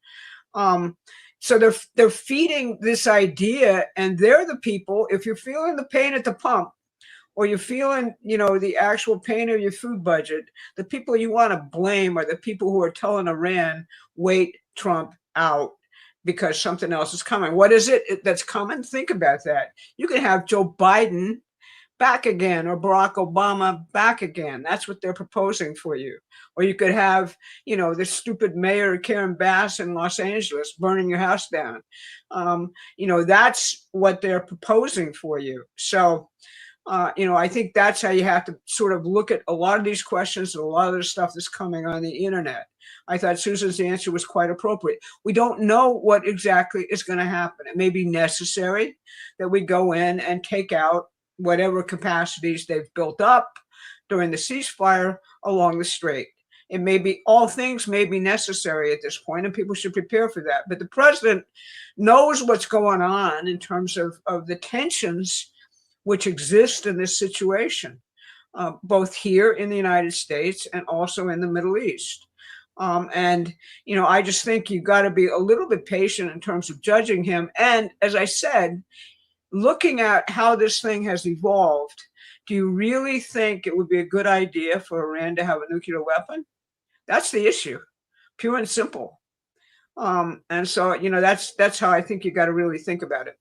So they're feeding this idea, and they're the people, if you're feeling the pain at the pump, or you're feeling, the actual pain of your food budget, the people you want to blame are the people who are telling Iran, wait Trump out because something else is coming. What is it that's coming? Think about that. You can have Joe Biden back again, or Barack Obama back again. That's what they're proposing for you. Or you could have, this stupid mayor, Karen Bass in Los Angeles, burning your house down. That's what they're proposing for you. So, I think that's how you have to sort of look at a lot of these questions and a lot of the stuff that's coming on the internet. I thought Susan's answer was quite appropriate. We don't know what exactly is going to happen. It may be necessary that we go in and take out whatever capacities they've built up during the ceasefire along the strait. It may be, all things may be necessary at this point, and people should prepare for that. But the president knows what's going on in terms of the tensions which exist in this situation, both here in the United States and also in the Middle East. I just think you've got to be a little bit patient in terms of judging him. And as I said, looking at how this thing has evolved, do you really think it would be a good idea for Iran to have a nuclear weapon? That's the issue, pure and simple. And so, that's how I think you got to really think about it.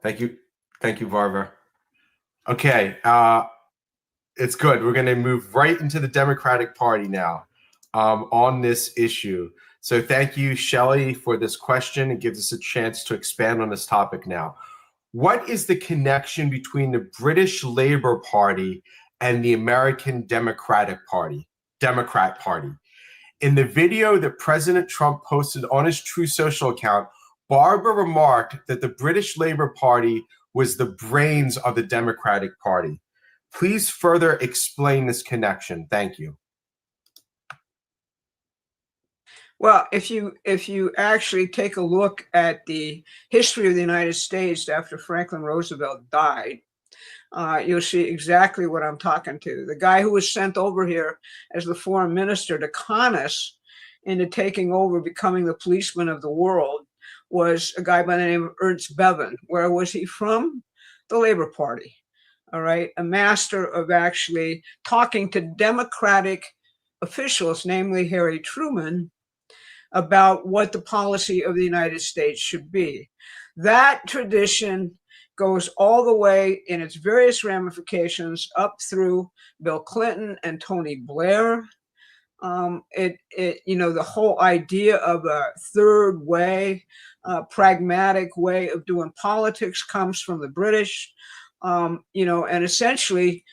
Thank you, Barbara. Okay, it's good. We're going to move right into the Democratic Party now on this issue. So thank you, Shelley, for this question. It gives us a chance to expand on this topic now. What is the connection between the British Labour Party and the American Democrat Party? In the video that President Trump posted on his True Social account, Barbara remarked that the British Labour Party was the brains of the Democratic Party. Please further explain this connection. Thank you. Well, if you actually take a look at the history of the United States after Franklin Roosevelt died, you'll see exactly what I'm talking to. The guy who was sent over here as the foreign minister to con us into taking over, becoming the policeman of the world, was a guy by the name of Ernst Bevin. Where was he from? The Labor Party. All right, a master of actually talking to Democratic officials, namely Harry Truman, about what the policy of the United States should be. That tradition goes all the way in its various ramifications up through Bill Clinton and Tony Blair. The whole idea of a third way, pragmatic way of doing politics comes from the British, and essentially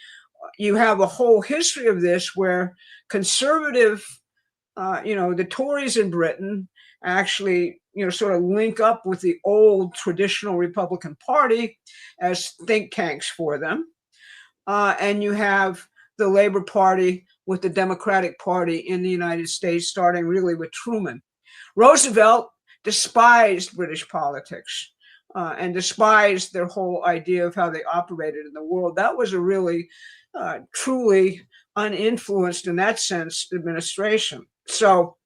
you have a whole history of this where conservative, the Tories in Britain actually, sort of link up with the old traditional Republican Party as think tanks for them. And you have the Labor Party with the Democratic Party in the United States, starting really with Truman. Roosevelt despised British politics and despised their whole idea of how they operated in the world. That was a really, truly uninfluenced, in that sense, administration. So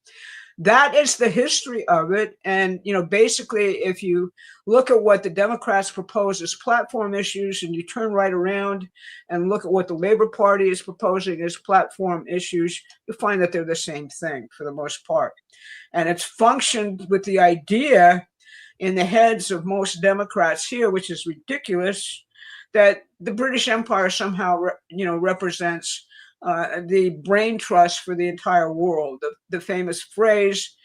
that is the history of it. And, basically, if you look at what the Democrats propose as platform issues and you turn right around and look at what the Labor Party is proposing as platform issues, you find that they're the same thing for the most part. And it's functioned with the idea in the heads of most Democrats here, which is ridiculous, that the British Empire somehow, represents the brain trust for the entire world. The famous phrase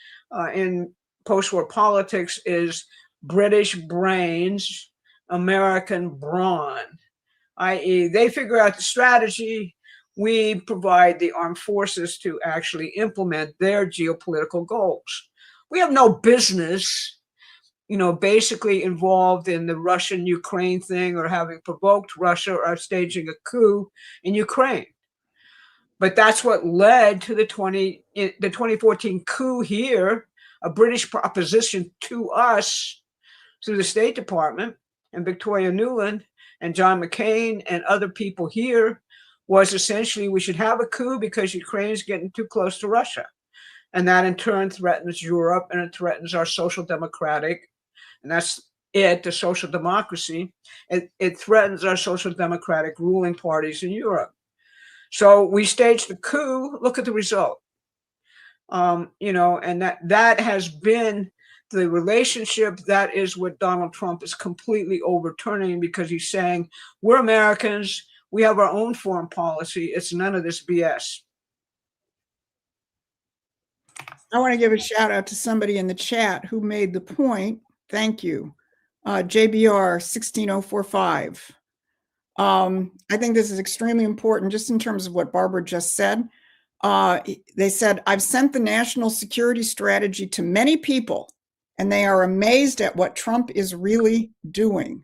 in post-war politics is British brains, American brawn, i.e. they figure out the strategy, we provide the armed forces to actually implement their geopolitical goals. We have no business, basically involved in the Russian-Ukraine thing or having provoked Russia or staging a coup in Ukraine. But that's what led to the 2014 coup here, a British proposition to us through the State Department and Victoria Nuland and John McCain and other people here, was essentially we should have a coup because Ukraine's getting too close to Russia. And that in turn threatens Europe and it threatens our social democratic, and that's the social democracy. It threatens our social democratic ruling parties in Europe. So we staged the coup. Look at the result. And that has been the relationship. That is what Donald Trump is completely overturning, because he's saying, we're Americans, we have our own foreign policy. It's none of this BS. I want to give a shout out to somebody in the chat who made the point. Thank you. JBR 16045. I think this is extremely important just in terms of what Barbara just said. They said, I've sent the national security strategy to many people, and they are amazed at what Trump is really doing.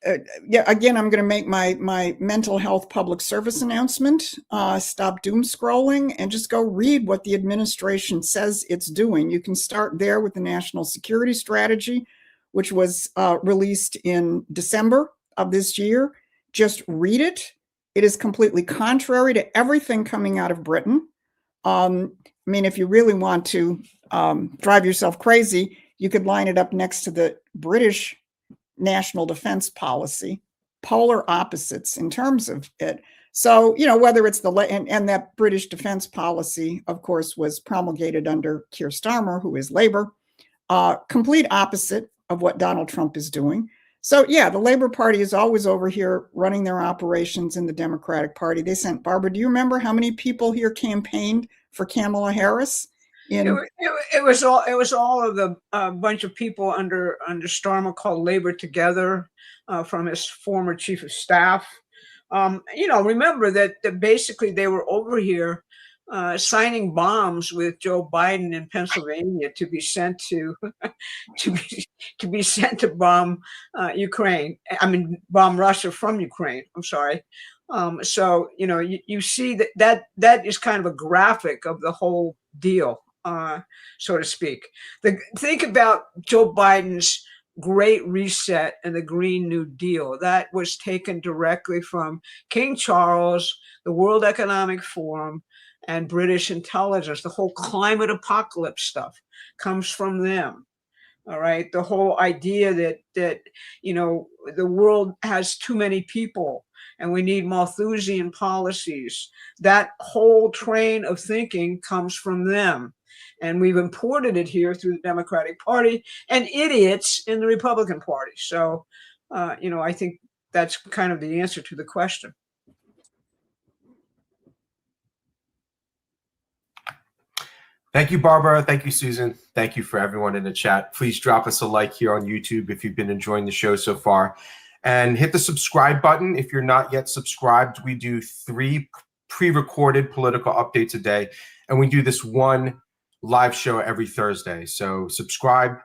Again, I'm going to make my mental health public service announcement. Stop doom scrolling and just go read what the administration says it's doing. You can start there with the national security strategy, which was released in December of this year. Just read it. It is completely contrary to everything coming out of Britain. If you really want to drive yourself crazy, you could line it up next to the British national defense policy, polar opposites in terms of it. So, whether it's and that British defense policy, of course, was promulgated under Keir Starmer, who is Labor, complete opposite of what Donald Trump is doing. So, yeah, the Labor Party is always over here running their operations in the Democratic Party. They sent, Barbara, do you remember how many people here campaigned for Kamala Harris? It was all of the bunch of people under Starmer called Labor Together, from his former chief of staff. Remember that basically they were over here signing bombs with Joe Biden in Pennsylvania to be sent to be sent to bomb Ukraine. Bomb Russia from Ukraine. I'm sorry. So you see that is kind of a graphic of the whole deal. So to speak. Think about Joe Biden's Great Reset and the Green New Deal. That was taken directly from King Charles, the World Economic Forum, and British intelligence. The whole climate apocalypse stuff comes from them. All right. The whole idea that the world has too many people and we need Malthusian policies. That whole train of thinking comes from them. And we've imported it here through the Democratic Party and idiots in the Republican Party. So, I think that's kind of the answer to the question. Thank you, Barbara. Thank you, Susan. Thank you for everyone in the chat. Please drop us a like here on YouTube if you've been enjoying the show so far. And hit the subscribe button if you're not yet subscribed. We do 3 pre-recorded political updates a day, and we do this one live show every Thursday. So subscribe,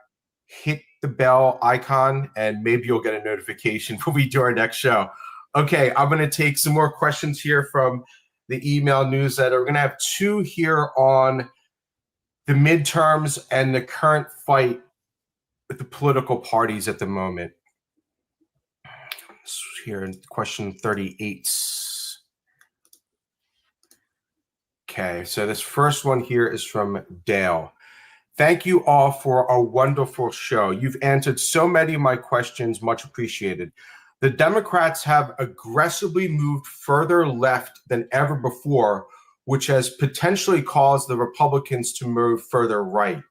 hit the bell icon, and maybe you'll get a notification when we do our next show. Okay, I'm going to take some more questions here from the email newsletter. We're going to have 2 here on the midterms and the current fight with the political parties at the moment. Here in question 38. Okay, so this first one here is from Dale. Thank you all for a wonderful show. You've answered so many of my questions, much appreciated. The Democrats have aggressively moved further left than ever before, which has potentially caused the Republicans to move further right.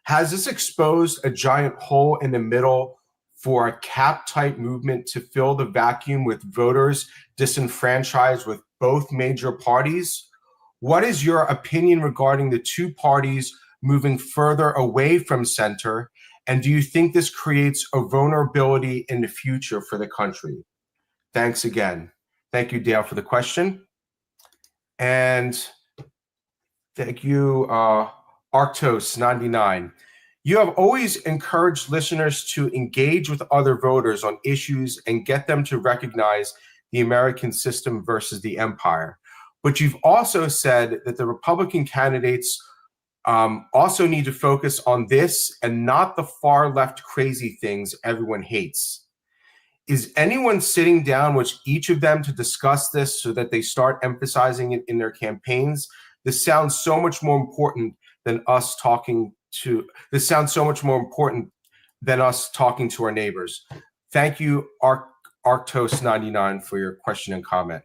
Has this exposed a giant hole in the middle for a cap-type movement to fill the vacuum with voters disenfranchised with both major parties? What is your opinion regarding the 2 parties moving further away from center? And do you think this creates a vulnerability in the future for the country? Thanks again. Thank you, Dale, for the question. And thank you, Arctos99. You have always encouraged listeners to engage with other voters on issues and get them to recognize the American system versus the empire. But you've also said that the Republican candidates also need to focus on this and not the far left crazy things everyone hates. Is anyone sitting down with each of them to discuss this so that they start emphasizing it in their campaigns? This sounds so much more important than us talking to our neighbors. Thank you, Arctos99, for your question and comment.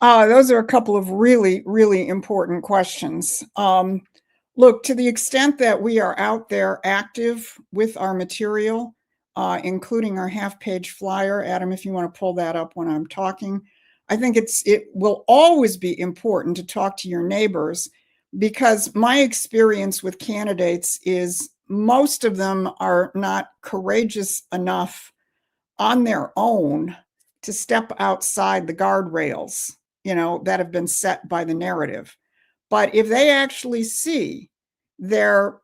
Those are a couple of really, really important questions. Look, to the extent that we are out there active with our material, including our half-page flyer, Adam, if you want to pull that up when I'm talking, I think it will always be important to talk to your neighbors, because my experience with candidates is most of them are not courageous enough on their own to step outside the guardrails, that have been set by the narrative. But if they actually see their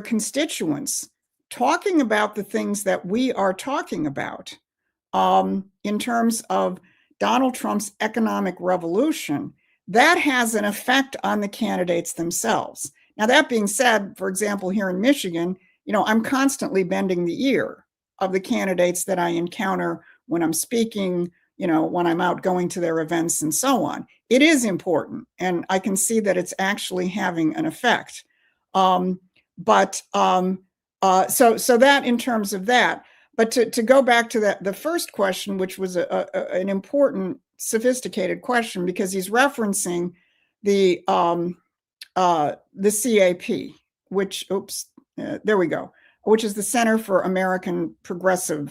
constituents talking about the things that we are talking about, in terms of Donald Trump's economic revolution, that has an effect on the candidates themselves. Now, that being said, for example, here in Michigan, I'm constantly bending the ear of the candidates that I encounter when I'm speaking, when I'm out going to their events and so on. It is important, and I can see that it's actually having an effect. So that in terms of that. But to go back to the first question, which was an important, sophisticated question, because he's referencing the CAP, which there we go, which is the Center for American Progressivism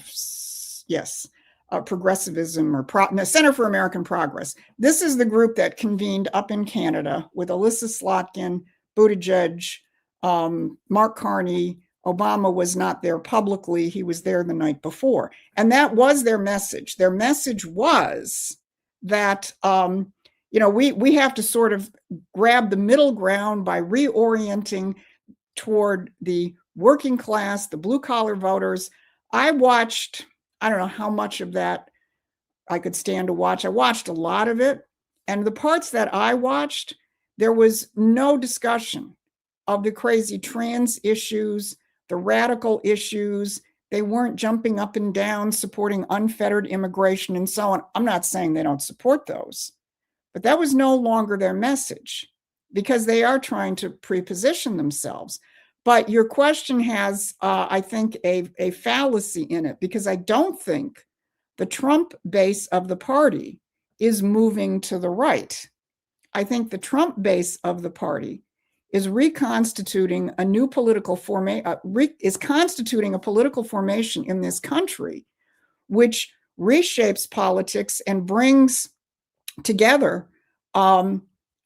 or Center for American Progress. This is the group that convened up in Canada with Elissa Slotkin, Buttigieg, Mark Carney. Obama was not there publicly. He was there the night before. And that was their message. Their message was that, we have to sort of grab the middle ground by reorienting toward the working class, the blue collar voters. I watched, I don't know how much of that I could stand to watch. I watched a lot of it. And the parts that I watched, there was no discussion of the crazy trans issues the radical issues. They weren't jumping up and down supporting unfettered immigration and so on. I'm not saying they don't support those, but that was no longer their message because they are trying to preposition themselves. But your question has, I think, a fallacy in it, because I don't think the Trump base of the party is moving to the right. I think the Trump base of the party is reconstituting a new political is constituting a political formation in this country, which reshapes politics and brings together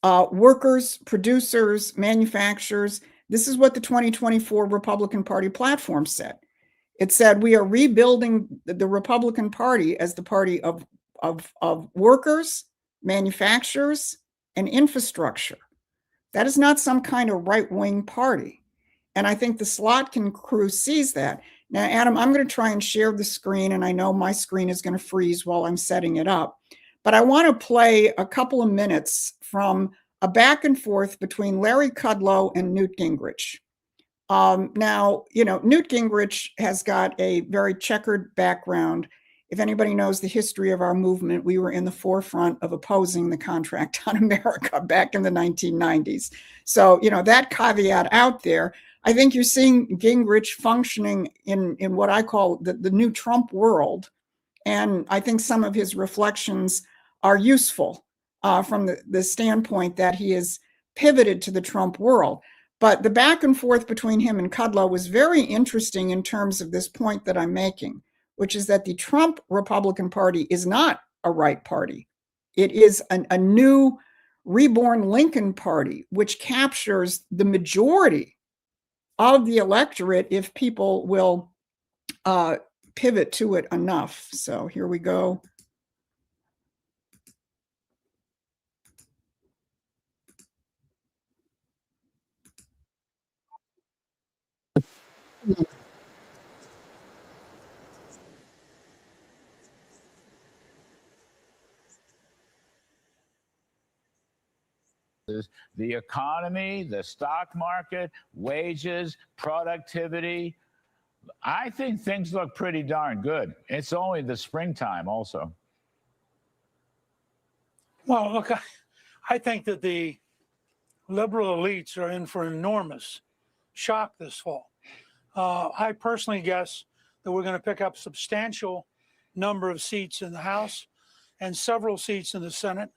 workers, producers, manufacturers. This is what the 2024 Republican Party platform said. It said, we are rebuilding the Republican Party as the party of workers, manufacturers, and infrastructure. That is not some kind of right-wing party. And I think the Slotkin crew sees that. Now, Adam, I'm going to try and share the screen, and I know my screen is going to freeze while I'm setting it up. But I want to play a couple of minutes from a back and forth between Larry Kudlow and Newt Gingrich. Now, Newt Gingrich has got a very checkered background. If anybody knows the history of our movement, we were in the forefront of opposing the Contract on America back in the 1990s. So, that caveat out there, I think you're seeing Gingrich functioning in what I call the new Trump world. And I think some of his reflections are useful from the standpoint that he has pivoted to the Trump world. But the back and forth between him and Kudlow was very interesting in terms of this point that I'm making, which is that the Trump Republican Party is not a right party. It is a new reborn Lincoln Party, which captures the majority of the electorate if people will pivot to it enough. So here we go. The economy, the stock market, wages, productivity. I think things look pretty darn good. It's only the springtime also. Well, look, I think that the liberal elites are in for enormous shock this fall. I personally guess that we're going to pick up substantial number of seats in the House and several seats in the Senate,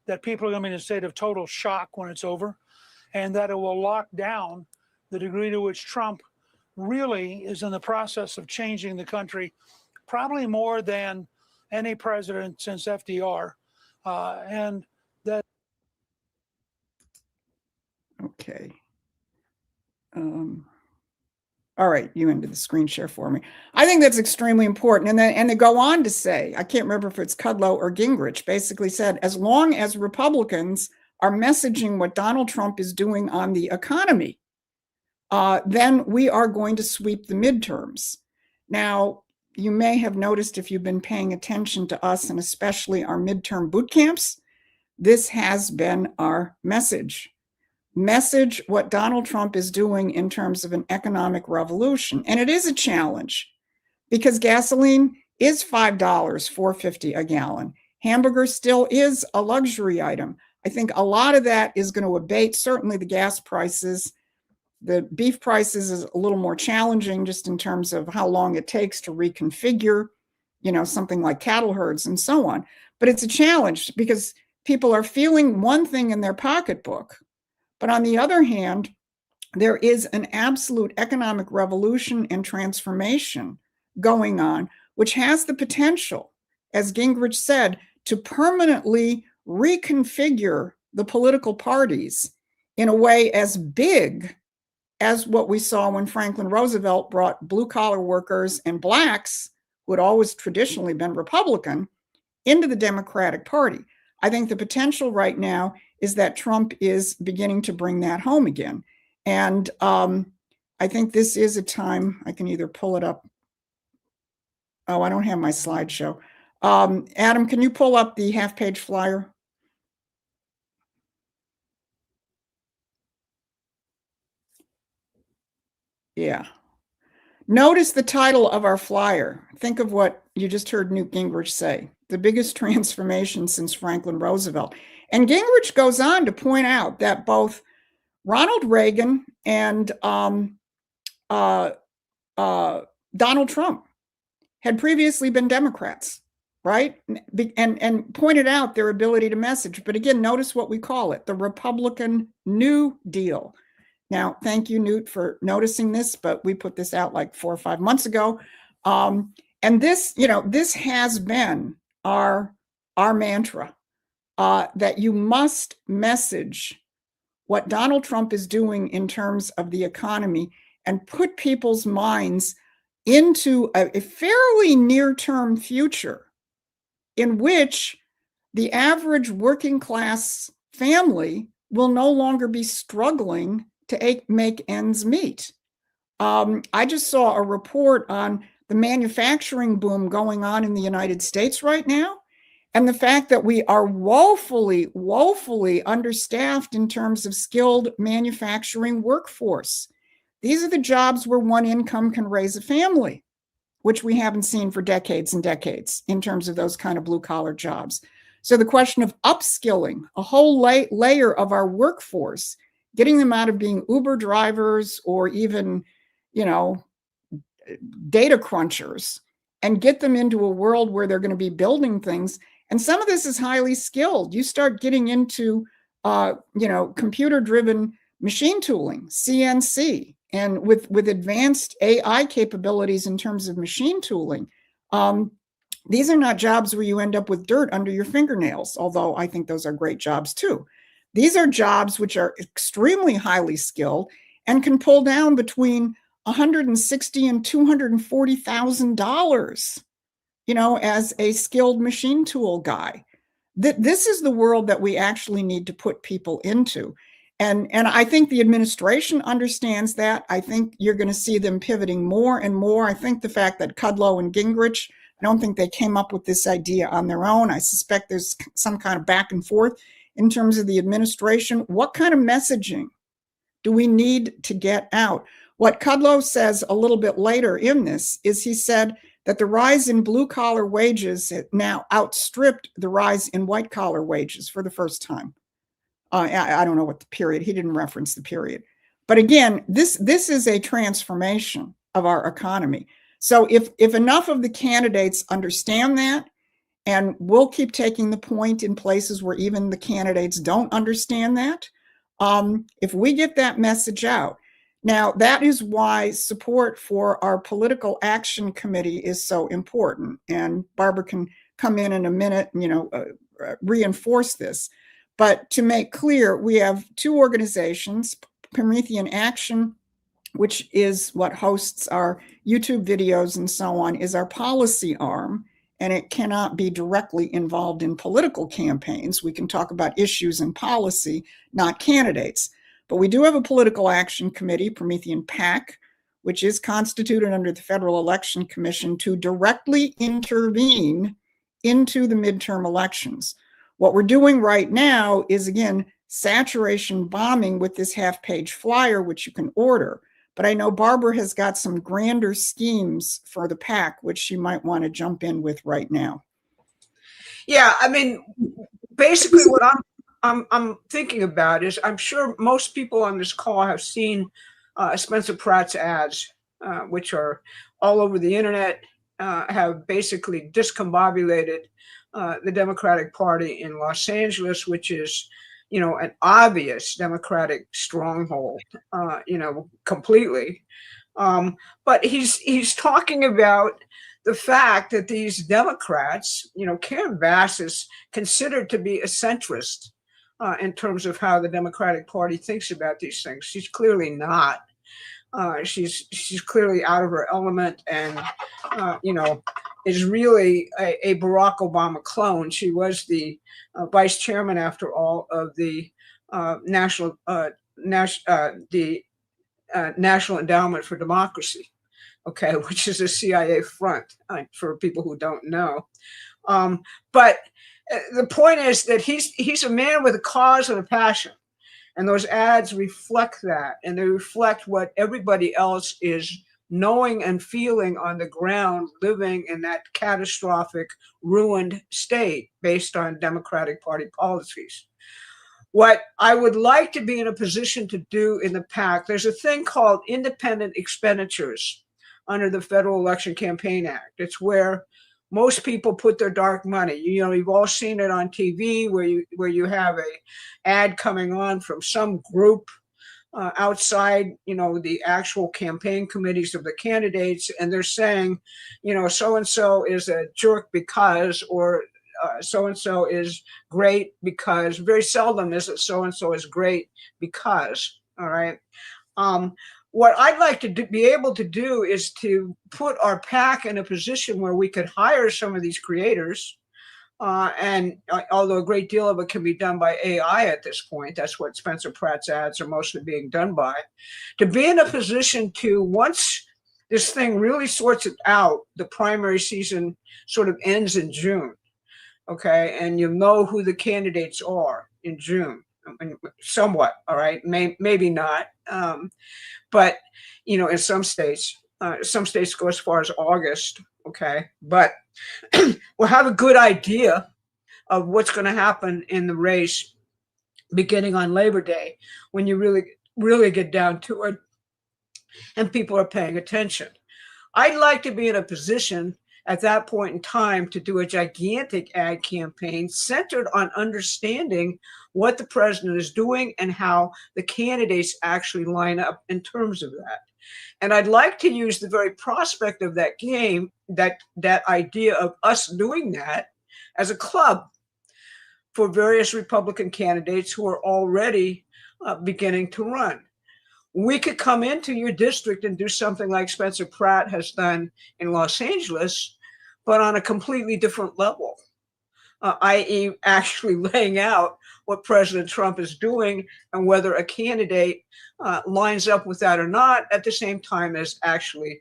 that people are going to be in a state of total shock when it's over, and that it will lock down the degree to which Trump really is in the process of changing the country, probably more than any president since FDR. And that. Okay. All right, you ended the screen share for me. I think that's extremely important. And they go on to say, I can't remember if it's Kudlow or Gingrich, basically said, as long as Republicans are messaging what Donald Trump is doing on the economy, then we are going to sweep the midterms. Now, you may have noticed if you've been paying attention to us, and especially our midterm boot camps, this has been our message. Message what Donald Trump is doing in terms of an economic revolution. And it is a challenge because gasoline is $5, $4.50 a gallon. Hamburger still is a luxury item. I think a lot of that is going to abate, certainly the gas prices. The beef prices is a little more challenging just in terms of how long it takes to reconfigure, something like cattle herds and so on. But it's a challenge because people are feeling one thing in their pocketbook. But on the other hand, there is an absolute economic revolution and transformation going on, which has the potential, as Gingrich said, to permanently reconfigure the political parties in a way as big as what we saw when Franklin Roosevelt brought blue-collar workers and blacks, who had always traditionally been Republican, into the Democratic Party. I think the potential right now is that Trump is beginning to bring that home again. And I think this is a time, I can either pull it up. Oh, I don't have my slideshow. Adam, can you pull up the half-page flyer? Yeah. Notice the title of our flyer. Think of what you just heard Newt Gingrich say, the biggest transformation since Franklin Roosevelt. And Gingrich goes on to point out that both Ronald Reagan and Donald Trump had previously been Democrats, right? And pointed out their ability to message. But again, notice what we call it, the Republican New Deal. Now, thank you, Newt, for noticing this, but we put this out like 4 or 5 months ago. And this, this has been our mantra, that you must message what Donald Trump is doing in terms of the economy and put people's minds into a fairly near-term future in which the average working class family will no longer be struggling to make ends meet. I just saw a report on the manufacturing boom going on in the United States right now, and the fact that we are woefully, woefully understaffed in terms of skilled manufacturing workforce. These are the jobs where one income can raise a family, which we haven't seen for decades and decades in terms of those kind of blue-collar jobs. So the question of upskilling a whole layer of our workforce, getting them out of being Uber drivers or even, data crunchers, and get them into a world where they're going to be building things. And some of this is highly skilled. You start getting into, computer-driven machine tooling, CNC, and with advanced AI capabilities in terms of machine tooling. These are not jobs where you end up with dirt under your fingernails, although I think those are great jobs too. These are jobs which are extremely highly skilled and can pull down between $160,000 and $240,000, as a skilled machine tool guy. This is the world that we actually need to put people into. And I think the administration understands that. I think you're going to see them pivoting more and more. I think the fact that Kudlow and Gingrich, I don't think they came up with this idea on their own. I suspect there's some kind of back and forth in terms of the administration. What kind of messaging do we need to get out? What Kudlow says a little bit later in this is he said that the rise in blue-collar wages now outstripped the rise in white-collar wages for the first time. I don't know what the period, he didn't reference the period. But again, this is a transformation of our economy. So if enough of the candidates understand that, and we'll keep taking the point in places where even the candidates don't understand that, if we get that message out. Now, that is why support for our political action committee is so important. And Barbara can come in a minute and, reinforce this. But to make clear, we have two organizations, Promethean Action, which is what hosts our YouTube videos and so on, is our policy arm, and it cannot be directly involved in political campaigns. We can talk about issues and policy, not candidates. But we do have a political action committee, Promethean PAC, which is constituted under the Federal Election Commission to directly intervene into the midterm elections. What we're doing right now is, again, saturation bombing with this half-page flyer, which you can order. But I know Barbara has got some grander schemes for the PAC, which she might want to jump in with right now. Yeah, I mean, basically what I'm thinking about is, I'm sure most people on this call have seen Spencer Pratt's ads, which are all over the internet, have basically discombobulated the Democratic Party in Los Angeles, which is, an obvious Democratic stronghold, completely. But he's talking about the fact that these Democrats, Karen Bass is considered to be a centrist in terms of how the Democratic Party thinks about these things. She's clearly not. She's clearly out of her element, and is really a Barack Obama clone. She was the vice chairman, after all, of the National Endowment for Democracy, which is a CIA front for people who don't know. But the point is that he's a man with a cause and a passion. And those ads reflect that, and they reflect what everybody else is knowing and feeling on the ground, living in that catastrophic, ruined state based on Democratic Party policies. What I would like to be in a position to do in the PAC, there's a thing called independent expenditures under the Federal Election Campaign Act. It's where most people put their dark money. You've all seen it on TV where you have a ad coming on from some group outside, the actual campaign committees of the candidates, and they're saying, so-and-so is a jerk because, or so-and-so is great because. Very seldom is it so-and-so is great because, all right? What I'd like to be able to do is to put our PAC in a position where we could hire some of these creators, and although a great deal of it can be done by AI at this point, that's what Spencer Pratt's ads are mostly being done by, to be in a position to, once this thing really sorts it out, the primary season sort of ends in June, okay, and you know who the candidates are in June, somewhat, all right, maybe not, but in some states go as far as August, okay, but we'll have a good idea of what's going to happen in the race beginning on Labor Day, when you really get down to it and people are paying attention. I'd like to be in a position at that point in time to do a gigantic ad campaign centered on understanding what the president is doing and how the candidates actually line up in terms of that. And I'd like to use the very prospect of that game, that idea of us doing that as a club for various Republican candidates who are already beginning to run. We could come into your district and do something like Spencer Pratt has done in Los Angeles, but on a completely different level, i.e. actually laying out what President Trump is doing and whether a candidate lines up with that or not, at the same time as actually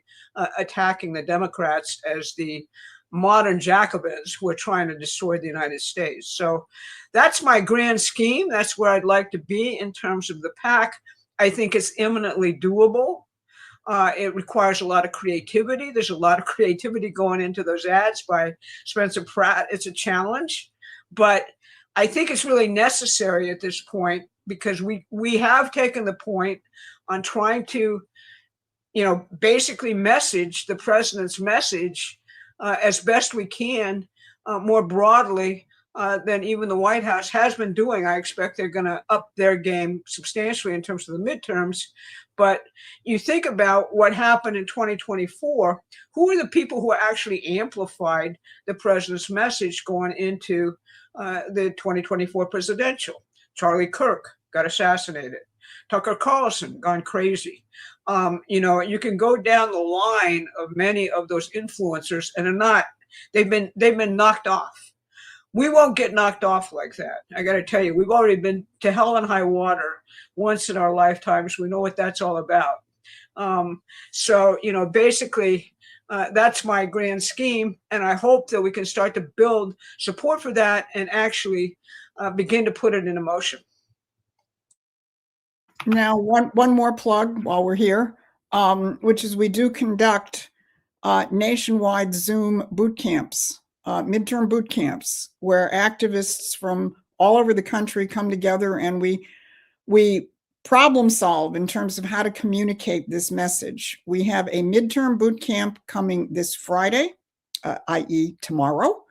attacking the Democrats as the modern Jacobins who are trying to destroy the United States. So that's my grand scheme. That's where I'd like to be in terms of the PAC. I think it's eminently doable. It requires a lot of creativity. There's a lot of creativity going into those ads by Spencer Pratt. It's a challenge, but I think it's really necessary at this point, because we have taken the point on trying to, basically message the president's message as best we can, more broadly than even the White House has been doing. I expect they're going to up their game substantially in terms of the midterms. But you think about what happened in 2024, who are the people who actually amplified the president's message going into the 2024 presidential? Charlie Kirk got assassinated. Tucker Carlson gone crazy. You can go down the line of many of those influencers, and they've been knocked off. We won't get knocked off like that. I got to tell you, we've already been to hell and high water once in our lifetimes. We know what that's all about. So basically, that's my grand scheme. And I hope that we can start to build support for that and actually begin to put it into motion. Now, one more plug while we're here, which is we do conduct nationwide Zoom boot camps. Midterm boot camps, where activists from all over the country come together and we problem solve in terms of how to communicate this message. We have a midterm boot camp coming this Friday, i.e. tomorrow.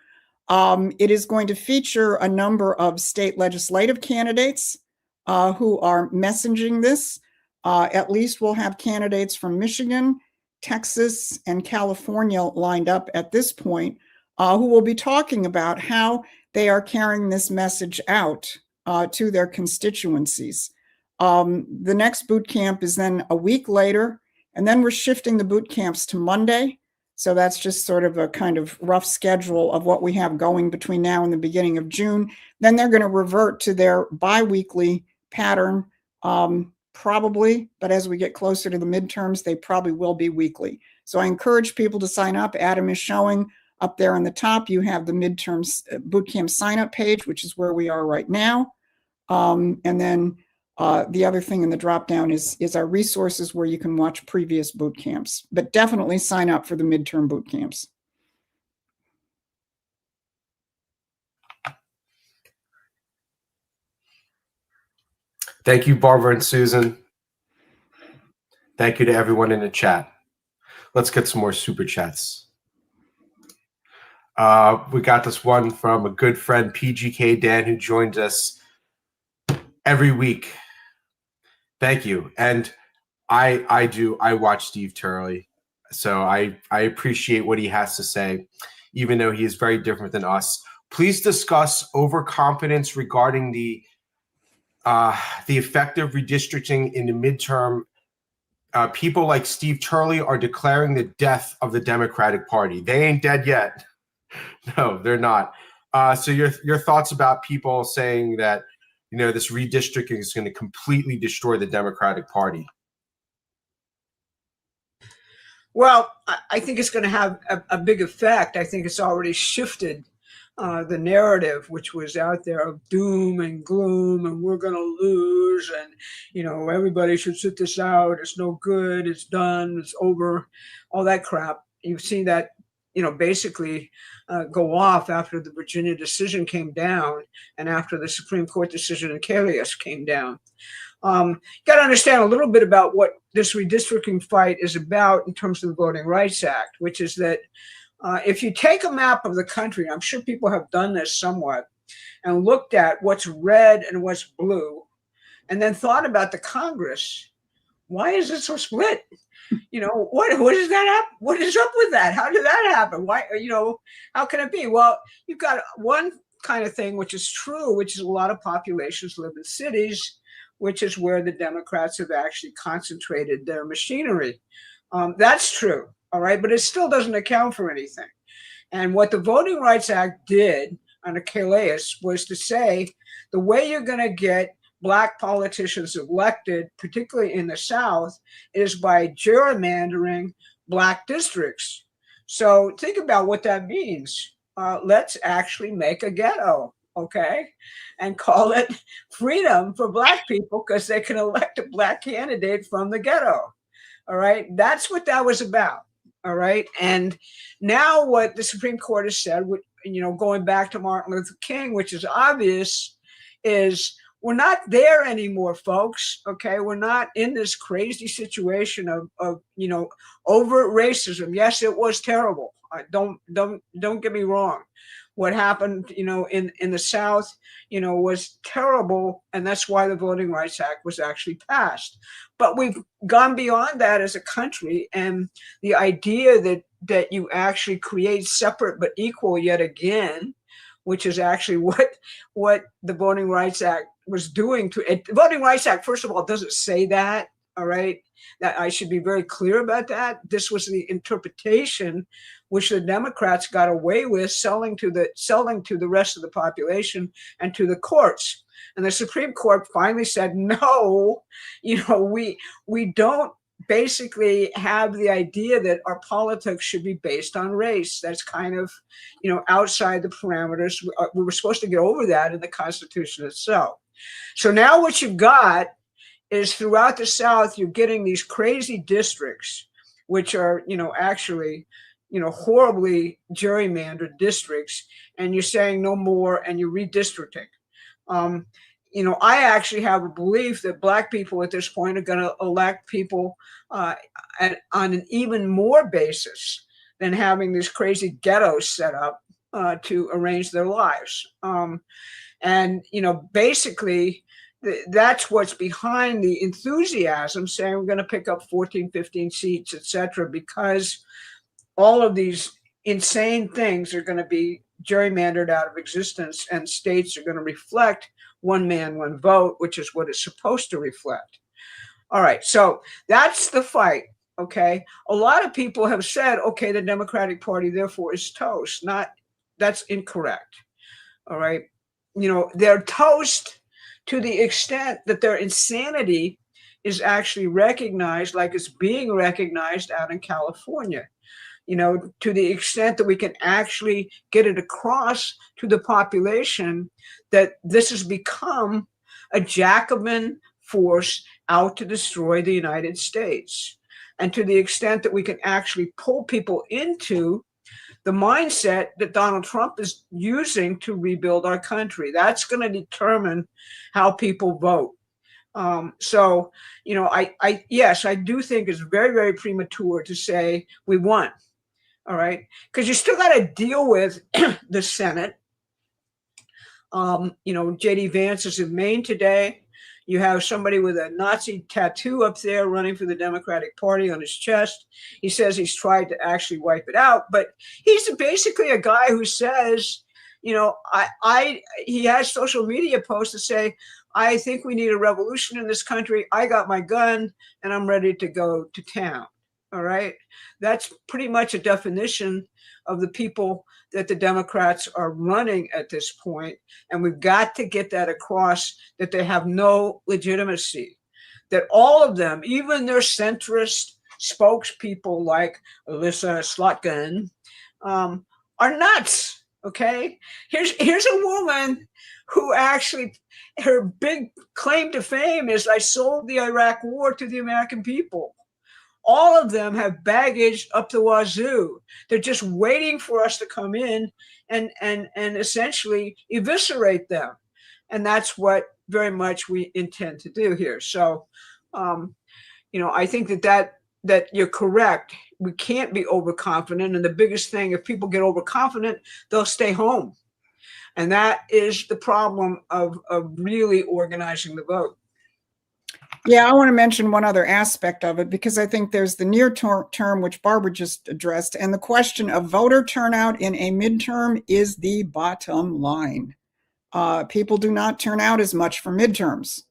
It is going to feature a number of state legislative candidates who are messaging this. At least we'll have candidates from Michigan, Texas, and California lined up at this point, who will be talking about how they are carrying this message out to their constituencies. The next boot camp is then a week later, and then we're shifting the boot camps to Monday. So that's just sort of a kind of rough schedule of what we have going between now and the beginning of June. Then they're going to revert to their bi-weekly pattern, probably, but as we get closer to the midterms, they probably will be weekly. So I encourage people to sign up. Adam is showing up there on the top. You have the midterms bootcamp sign up page, which is where we are right now. And then The other thing in the drop down is our resources where you can watch previous boot camps, but definitely sign up for the midterm boot camps. Thank you, Barbara and Susan. Thank you to everyone in the chat. Let's get some more super chats. We got this one from a good friend, PGK Dan, who joins us every week. Thank you. And I watch Steve Turley, so I appreciate what he has to say, even though he is very different than us. Please discuss overconfidence regarding the effective redistricting in the midterm. People like Steve Turley are declaring the death of the Democratic Party. They ain't dead yet. No, they're not. So your thoughts about people saying that, you know, this redistricting is going to completely destroy the Democratic Party? Well, I think it's going to have a big effect. I think it's already shifted the narrative, which was out there of doom and gloom, and we're going to lose, and, you know, everybody should sit this out. It's no good. It's done. It's over. All that crap. You've seen that, you know, basically go off after the Virginia decision came down and after the Supreme Court decision in Calais came down. Got to understand a little bit about what this redistricting fight is about in terms of the Voting Rights Act, which is that if you take a map of the country, I'm sure people have done this somewhat, and looked at what's red and what's blue, and then thought about the Congress, why is it so split? You know, what is that? What is up with that? How did that happen? Why, you know, how can it be? Well, you've got one kind of thing, which is true, which is a lot of populations live in cities, which is where the Democrats have actually concentrated their machinery. That's true, all right, but it still doesn't account for anything. And what the Voting Rights Act did under Calais was to say the way you're going to get Black politicians elected, particularly in the South, is by gerrymandering Black districts. So think about what that means. Let's actually make a ghetto, okay, and call it freedom for Black people because they can elect a Black candidate from the ghetto. All right, that's what that was about. All right, and now what the Supreme Court has said, you know, going back to Martin Luther King, which is obvious, is we're not there anymore, folks. Okay, we're not in this crazy situation of you know, overt racism. Yes, it was terrible. Don't get me wrong. What happened, you know, in the South, you know, was terrible, and that's why the Voting Rights Act was actually passed. But we've gone beyond that as a country, and the idea that you actually create separate but equal yet again, which is actually what the Voting Rights Act was doing to it. The Voting Rights Act, first of all, doesn't say that. All right, that I should be very clear about that. This was the interpretation which the Democrats got away with selling to the rest of the population and to the courts. And the Supreme Court finally said, no, you know, we don't basically have the idea that our politics should be based on race. That's kind of, you know, outside the parameters. We were supposed to get over that in the Constitution itself. So now what you've got is throughout the South, you're getting these crazy districts, which are, you know, actually, you know, horribly gerrymandered districts, and you're saying no more, and you're redistricting. You know, I actually have a belief that Black people at this point are going to elect people on an even more basis than having these crazy ghettos set up to arrange their lives. And, you know, basically, that's what's behind the enthusiasm saying we're going to pick up 14, 15 seats, et cetera, because all of these insane things are going to be gerrymandered out of existence, and states are going to reflect one man, one vote, which is what it's supposed to reflect. All right, so that's the fight, okay? A lot of people have said, okay, the Democratic Party therefore is toast. That's incorrect, all right? You know, they're toast to the extent that their insanity is actually recognized, like it's being recognized out in California. You know, to the extent that we can actually get it across to the population that this has become a Jacobin force out to destroy the United States. And to the extent that we can actually pull people into the mindset that Donald Trump is using to rebuild our country, that's going to determine how people vote. So, you know, yes, I do think it's very, very premature to say we won. All right, because you still got to deal with the Senate. You know, J.D. Vance is in Maine today. You have somebody with a Nazi tattoo up there running for the Democratic Party on his chest. He says he's tried to actually wipe it out, but he's basically a guy who says, you know, he has social media posts that say, I think we need a revolution in this country. I got my gun and I'm ready to go to town. All right. That's pretty much a definition of the people that the Democrats are running at this point. And we've got to get that across, that they have no legitimacy, that all of them, even their centrist spokespeople like Elissa Slotkin, are nuts. Okay. Here's a woman who actually, her big claim to fame is, I sold the Iraq war to the American people. All of them have baggage up the wazoo. They're just waiting for us to come in and essentially eviscerate them. And that's what very much we intend to do here. So, you know, I think that you're correct. We can't be overconfident. And the biggest thing, if people get overconfident, they'll stay home. And that is the problem of really organizing the vote. Yeah, I want to mention one other aspect of it, because I think there's the near term, which Barbara just addressed, and the question of voter turnout in a midterm is the bottom line. People do not turn out as much for midterms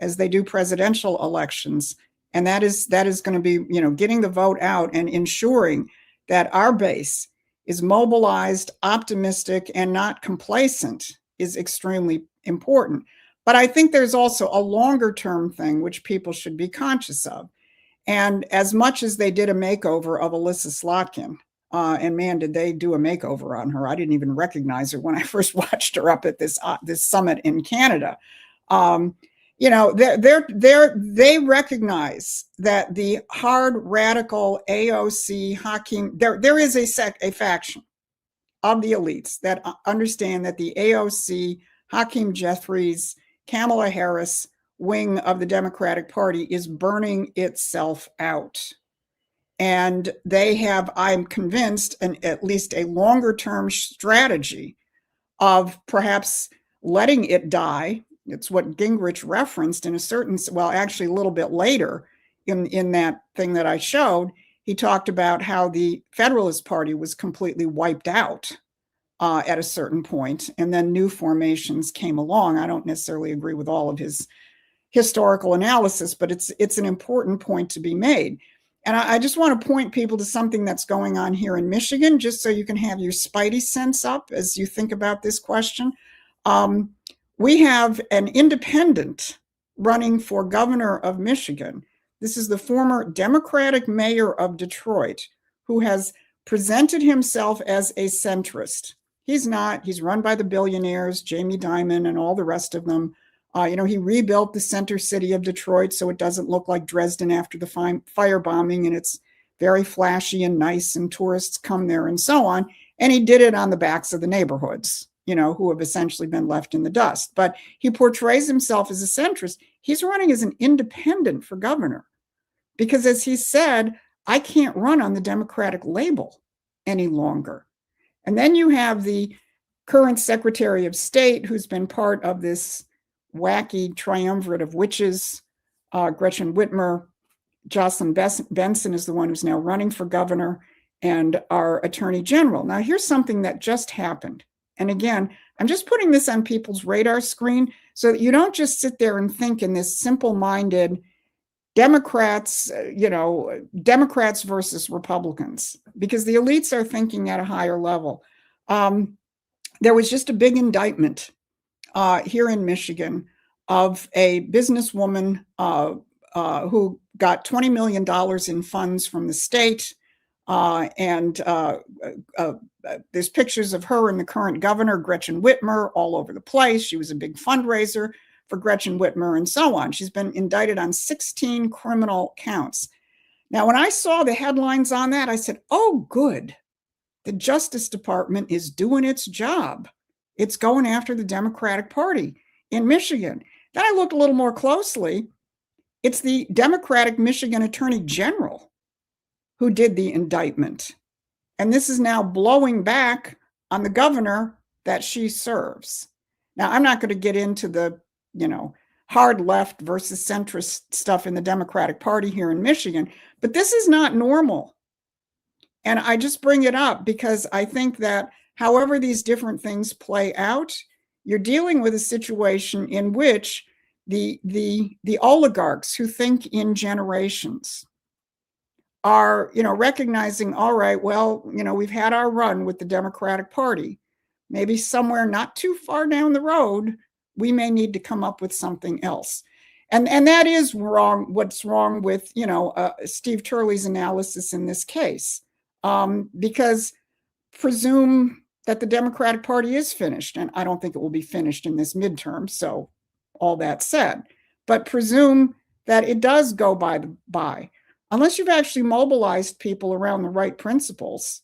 as they do presidential elections. And that is going to be, you know, getting the vote out and ensuring that our base is mobilized, optimistic, and not complacent is extremely important. But I think there's also a longer term thing which people should be conscious of. And as much as they did a makeover of Elissa Slotkin, and man, did they do a makeover on her. I didn't even recognize her when I first watched her up at this summit in Canada. You know, they recognize that the hard radical AOC Hakeem, there is a faction of the elites that understand that the AOC, Hakeem Jeffries, Kamala Harris wing of the Democratic Party is burning itself out. And they have, I'm convinced, at least a longer term strategy of perhaps letting it die. It's what Gingrich referenced in a certain, well, actually a little bit later in that thing that I showed. He talked about how the Federalist Party was completely wiped out at a certain point, and then new formations came along. I don't necessarily agree with all of his historical analysis, but it's an important point to be made. And I just want to point people to something that's going on here in Michigan, just so you can have your spidey sense up as you think about this question. We have an independent running for governor of Michigan. This is the former Democratic mayor of Detroit, who has presented himself as a centrist. He's not. He's run by the billionaires, Jamie Dimon and all the rest of them. You know, he rebuilt the center city of Detroit so it doesn't look like Dresden after the firebombing, and it's very flashy and nice, and tourists come there and so on. And he did it on the backs of the neighborhoods, you know, who have essentially been left in the dust. But he portrays himself as a centrist. He's running as an independent for governor because, as he said, I can't run on the Democratic label any longer. And then you have the current Secretary of State, who's been part of this wacky triumvirate of witches. Gretchen Whitmer, Jocelyn Benson is the one who's now running for governor, and our Attorney General. Now, here's something that just happened. And again, I'm just putting this on people's radar screen so that you don't just sit there and think in this simple-minded Democrats, Democrats versus Republicans, because the elites are thinking at a higher level. There was just a big indictment here in Michigan of a businesswoman who got $20 million in funds from the state. And there's pictures of her and the current governor, Gretchen Whitmer, all over the place. She was a big fundraiser for Gretchen Whitmer and so on. She's been indicted on 16 criminal counts. Now, when I saw the headlines on that, I said, oh, good. The Justice Department is doing its job. It's going after the Democratic Party in Michigan. Then I looked a little more closely. It's the Democratic Michigan Attorney General who did the indictment. And this is now blowing back on the governor that she serves. Now, I'm not going to get into the, hard left versus centrist stuff in the Democratic Party here in Michigan, but this is not normal. And I just bring it up because I think that however these different things play out, you're dealing with a situation in which the oligarchs who think in generations are, recognizing, all right, well, we've had our run with the Democratic Party. Maybe somewhere not too far down the road, we may need to come up with something else. And that is wrong. What's wrong with, Steve Turley's analysis in this case, because presume that the Democratic Party is finished. And I don't think it will be finished in this midterm. So all that said, but presume that it does go by. Unless you've actually mobilized people around the right principles,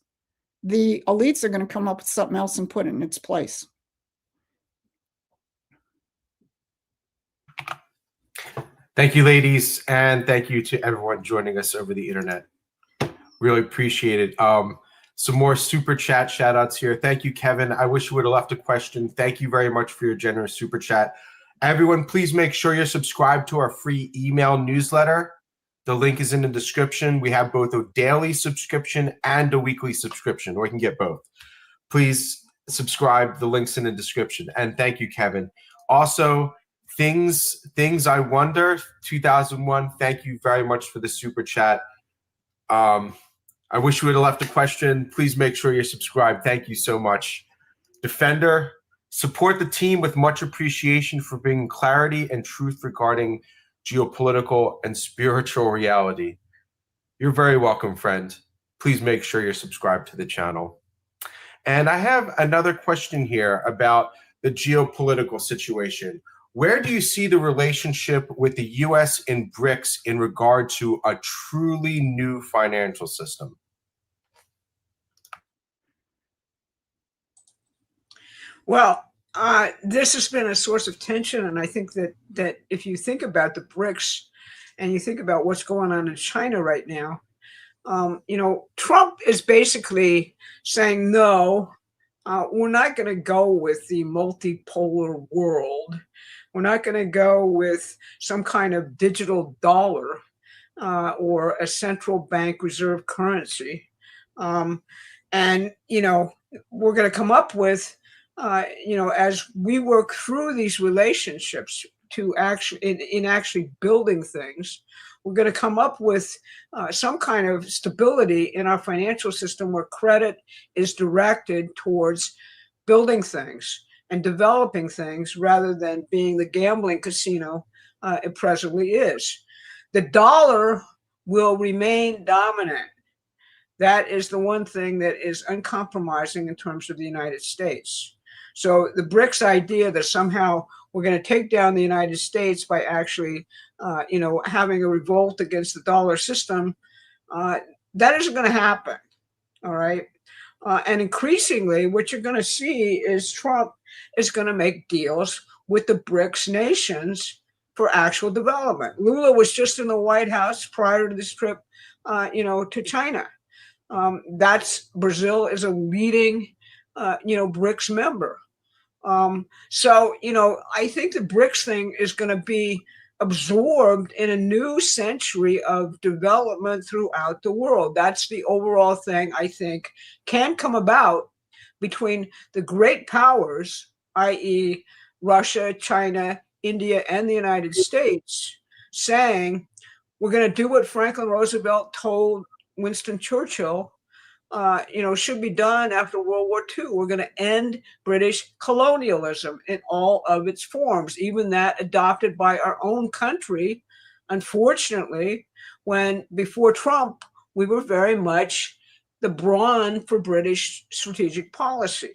the elites are going to come up with something else and put it in its place. Thank you, ladies, and thank you to everyone joining us over the internet. Really appreciate it. Some more super chat shout outs here. Thank you, Kevin. I wish you would have left a question. Thank you very much for your generous super chat. Everyone, please make sure you're subscribed to our free email newsletter. The link is in the description. We have both a daily subscription and a weekly subscription, or you can get both. Please subscribe. The link's in the description. And thank you, Kevin. Also, Things I Wonder, 2001. Thank you very much for the super chat. I wish you would have left a question. Please make sure you're subscribed. Thank you so much. Defender, support the team with much appreciation for bringing clarity and truth regarding geopolitical and spiritual reality. You're very welcome, friend. Please make sure you're subscribed to the channel. And I have another question here about the geopolitical situation. Where do you see the relationship with the US and BRICS in regard to a truly new financial system? Well, this has been a source of tension, and I think that if you think about the BRICS and you think about what's going on in China right now, Trump is basically saying, no, we're not going to go with the multipolar world. We're not going to go with some kind of digital dollar or a central bank reserve currency. We're going to come up with as we work through these relationships to actually building things, we're going to come up with some kind of stability in our financial system where credit is directed towards building things and developing things rather than being the gambling casino it presently is. The dollar will remain dominant. That is the one thing that is uncompromising in terms of the United States. So the BRICS idea that somehow we're going to take down the United States by actually, having a revolt against the dollar system, that isn't going to happen. All right. And increasingly, what you're going to see is Trump is going to make deals with the BRICS nations for actual development. Lula was just in the White House prior to this trip, to China. Brazil is a leading, BRICS member. I think the BRICS thing is going to be absorbed in a new century of development throughout the world. That's the overall thing I think can come about between the great powers, i.e. Russia, China, India, and the United States, saying we're going to do what Franklin Roosevelt told Winston Churchill should be done after World War II. We're going to end British colonialism in all of its forms, even that adopted by our own country. Unfortunately, before Trump, we were very much the brawn for British strategic policy.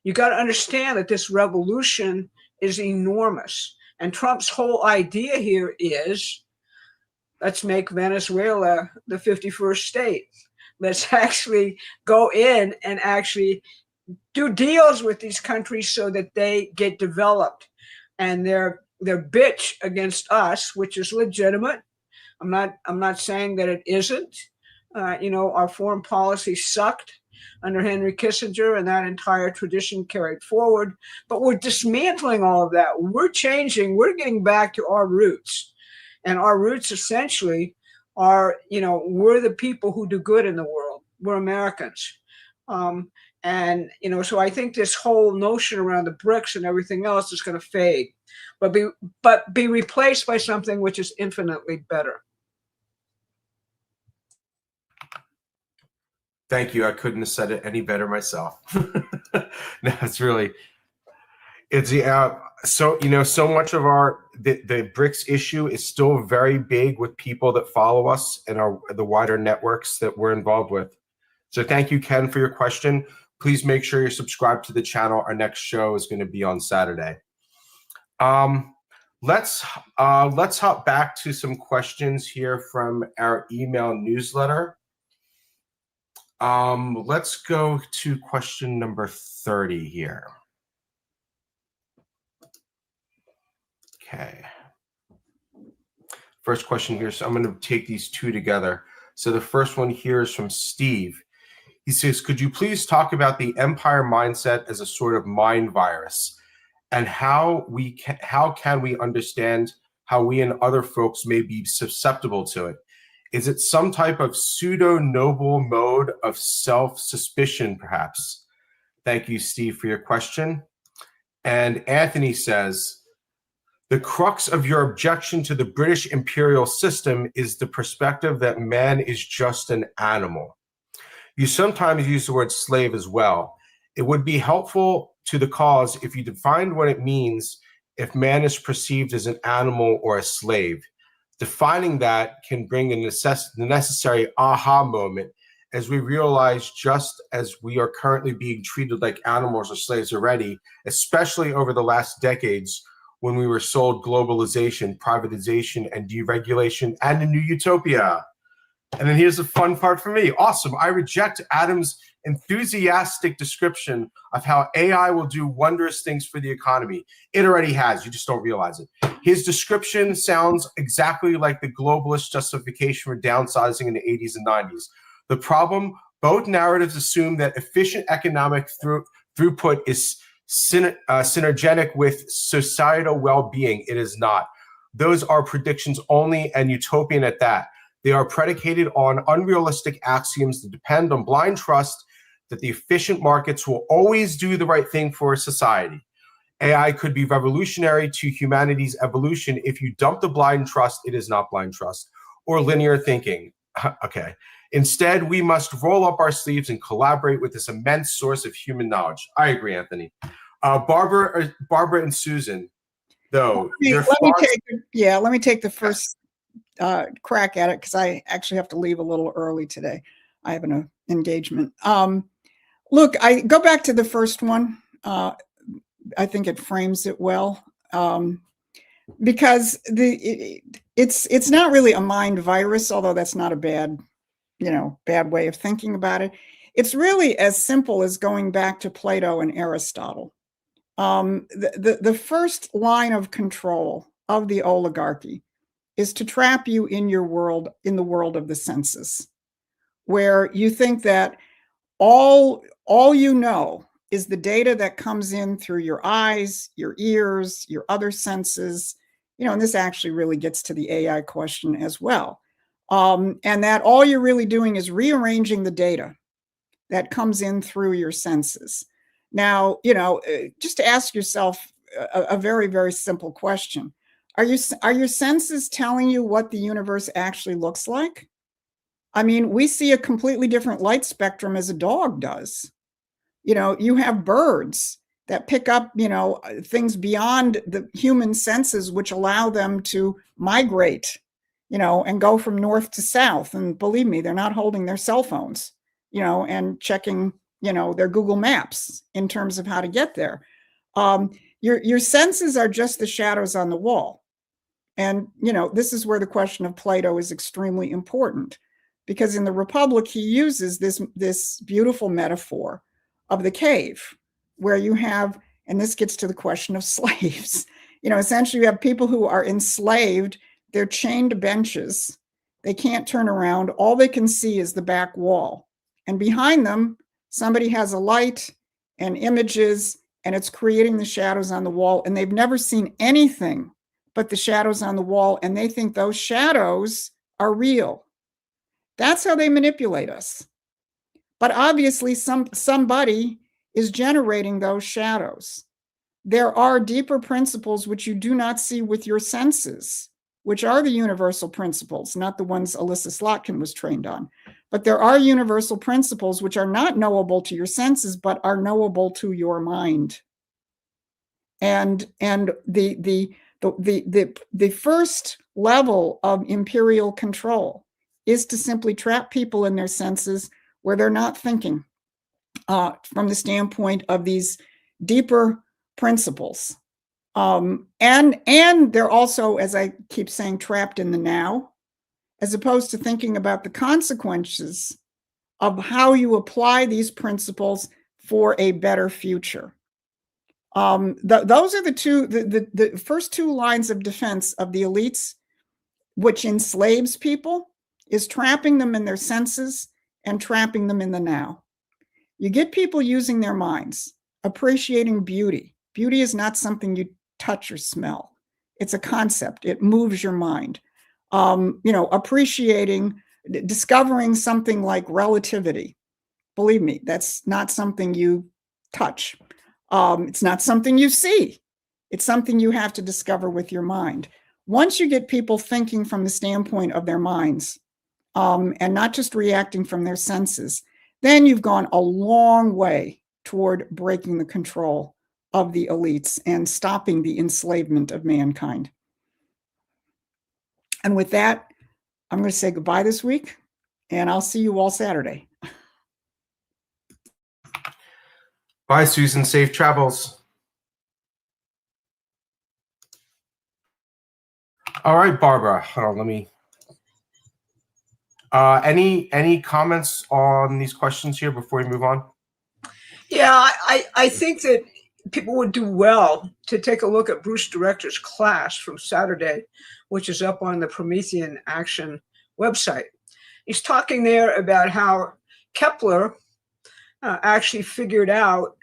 You got to understand that this revolution is enormous. And Trump's whole idea here is, let's make Venezuela the 51st state. Let's actually go in and actually do deals with these countries so that they get developed. And their bitch against us, which is legitimate. I'm not saying that it isn't. Our foreign policy sucked under Henry Kissinger, and that entire tradition carried forward. But we're dismantling all of that. We're changing. We're getting back to our roots. And our roots essentially are, we're the people who do good in the world. We're Americans. So I think this whole notion around the BRICS and everything else is going to fade, but be replaced by something which is infinitely better. Thank you. I couldn't have said it any better myself. No, so much of the BRICS issue is still very big with people that follow us and the wider networks that we're involved with. So thank you, Ken, for your question. Please make sure you're subscribed to the channel. Our next show is going to be on Saturday. Let's hop back to some questions here from our email newsletter. Let's go to question number 30 here. Okay. First question here. So I'm going to take these two together. So the first one here is from Steve. He says, could you please talk about the empire mindset as a sort of mind virus, and how can we understand how we and other folks may be susceptible to it? Is it some type of pseudo-noble mode of self-suspicion, perhaps? Thank you, Steve, for your question. And Anthony says, the crux of your objection to the British imperial system is the perspective that man is just an animal. You sometimes use the word slave as well. It would be helpful to the cause if you defined what it means if man is perceived as an animal or a slave. Defining that can bring the necessary aha moment as we realize just as we are currently being treated like animals or slaves already, especially over the last decades when we were sold globalization, privatization, and deregulation, and a new utopia. And then here's the fun part for me. Awesome. I reject Adam's enthusiastic description of how AI will do wondrous things for the economy. It already has. You just don't realize it. His description sounds exactly like the globalist justification for downsizing in the 80s and 90s. The problem, both narratives assume that efficient economic throughput is synergetic with societal well-being. It is not. Those are predictions only, and utopian at that. They are predicated on unrealistic axioms that depend on blind trust that the efficient markets will always do the right thing for society. AI could be revolutionary to humanity's evolution if you dump the blind trust. It is not blind trust or linear thinking. Okay. Instead, we must roll up our sleeves and collaborate with this immense source of human knowledge. I agree, Anthony. Barbara and Susan, though. Let me take the first crack at it, because I actually have to leave a little early today. I have an engagement. Look, I go back to the first one. I think it frames it well, because it's not really a mind virus, although that's not a bad way of thinking about it. It's really as simple as going back to Plato and Aristotle. The first line of control of the oligarchy is to trap you in your world, in the world of the senses, where you think that all you know is the data that comes in through your eyes, your ears, your other senses, and this actually really gets to the AI question as well. And that all you're really doing is rearranging the data that comes in through your senses. Now, just to ask yourself a very, very simple question. Are your senses telling you what the universe actually looks like? I mean, we see a completely different light spectrum as a dog does. You have birds that pick up, things beyond the human senses, which allow them to migrate, and go from north to south. And believe me, they're not holding their cell phones, and checking, their Google Maps in terms of how to get there. Your senses are just the shadows on the wall. And, this is where the question of Plato is extremely important, because in the Republic, he uses this beautiful metaphor of the cave, where you have, and this gets to the question of slaves. Essentially you have people who are enslaved. They're chained to benches. They can't turn around. All they can see is the back wall. And behind them, somebody has a light and images, and it's creating the shadows on the wall. And they've never seen anything but the shadows on the wall. And they think those shadows are real. That's how they manipulate us. But obviously somebody is generating those shadows. There are deeper principles which you do not see with your senses, which are the universal principles, not the ones Elissa Slotkin was trained on. But there are universal principles which are not knowable to your senses, but are knowable to your mind. And the first level of imperial control is to simply trap people in their senses where they're not thinking from the standpoint of these deeper principles. And they're also, as I keep saying, trapped in the now, as opposed to thinking about the consequences of how you apply these principles for a better future. Those are the first two lines of defense of the elites, which enslaves people, is trapping them in their senses and trapping them in the now. You get people using their minds, appreciating beauty. Beauty is not something you touch or smell. It's a concept. It moves your mind. Appreciating, discovering something like relativity. Believe me, that's not something you touch. It's not something you see. It's something you have to discover with your mind. Once you get people thinking from the standpoint of their minds, and not just reacting from their senses, then you've gone a long way toward breaking the control of the elites and stopping the enslavement of mankind. And with that, I'm going to say goodbye this week, and I'll see you all Saturday. Bye, Susan. Safe travels. All right, Barbara. Hold on, let me. Any comments on these questions here before we move on? Yeah, I think that people would do well to take a look at Bruce Director's class from Saturday, which is up on the Promethean Action website. He's talking there about how Kepler actually figured out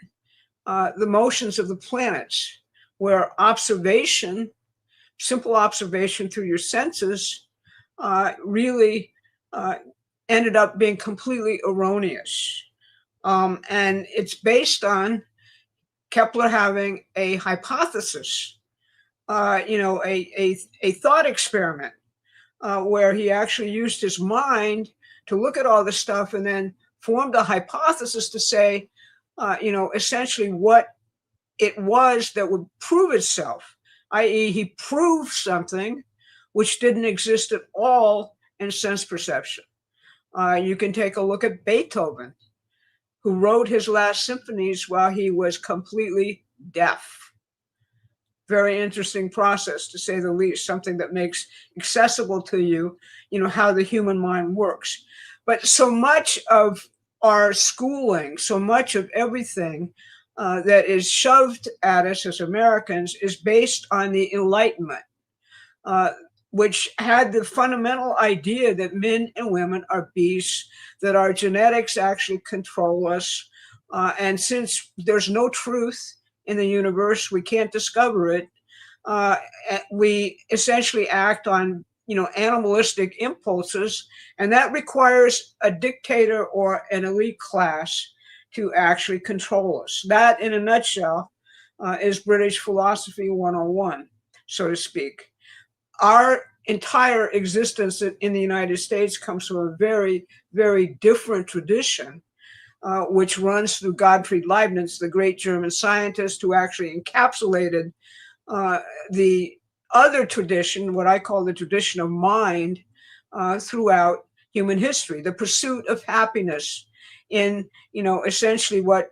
the motions of the planets, where observation, simple observation through your senses, really ended up being completely erroneous. And it's based on Kepler having a hypothesis, a thought experiment, where he actually used his mind to look at all this stuff and then formed a hypothesis to say, essentially what it was that would prove itself, i.e. he proved something which didn't exist at all in sense perception. You can take a look at Beethoven, who wrote his last symphonies while he was completely deaf. Very interesting process, to say the least, something that makes accessible to you, how the human mind works. But so much of our schooling, so much of everything that is shoved at us as Americans is based on the Enlightenment, which had the fundamental idea that men and women are beasts, that our genetics actually control us. And since there's no truth in the universe, we can't discover it. We essentially act on, animalistic impulses, and that requires a dictator or an elite class to actually control us. That, in a nutshell, is British philosophy 101, so to speak. Our entire existence in the United States comes from a very, very different tradition, which runs through Gottfried Leibniz, the great German scientist who actually encapsulated the other tradition, what I call the tradition of mind, throughout human history, the pursuit of happiness in, essentially what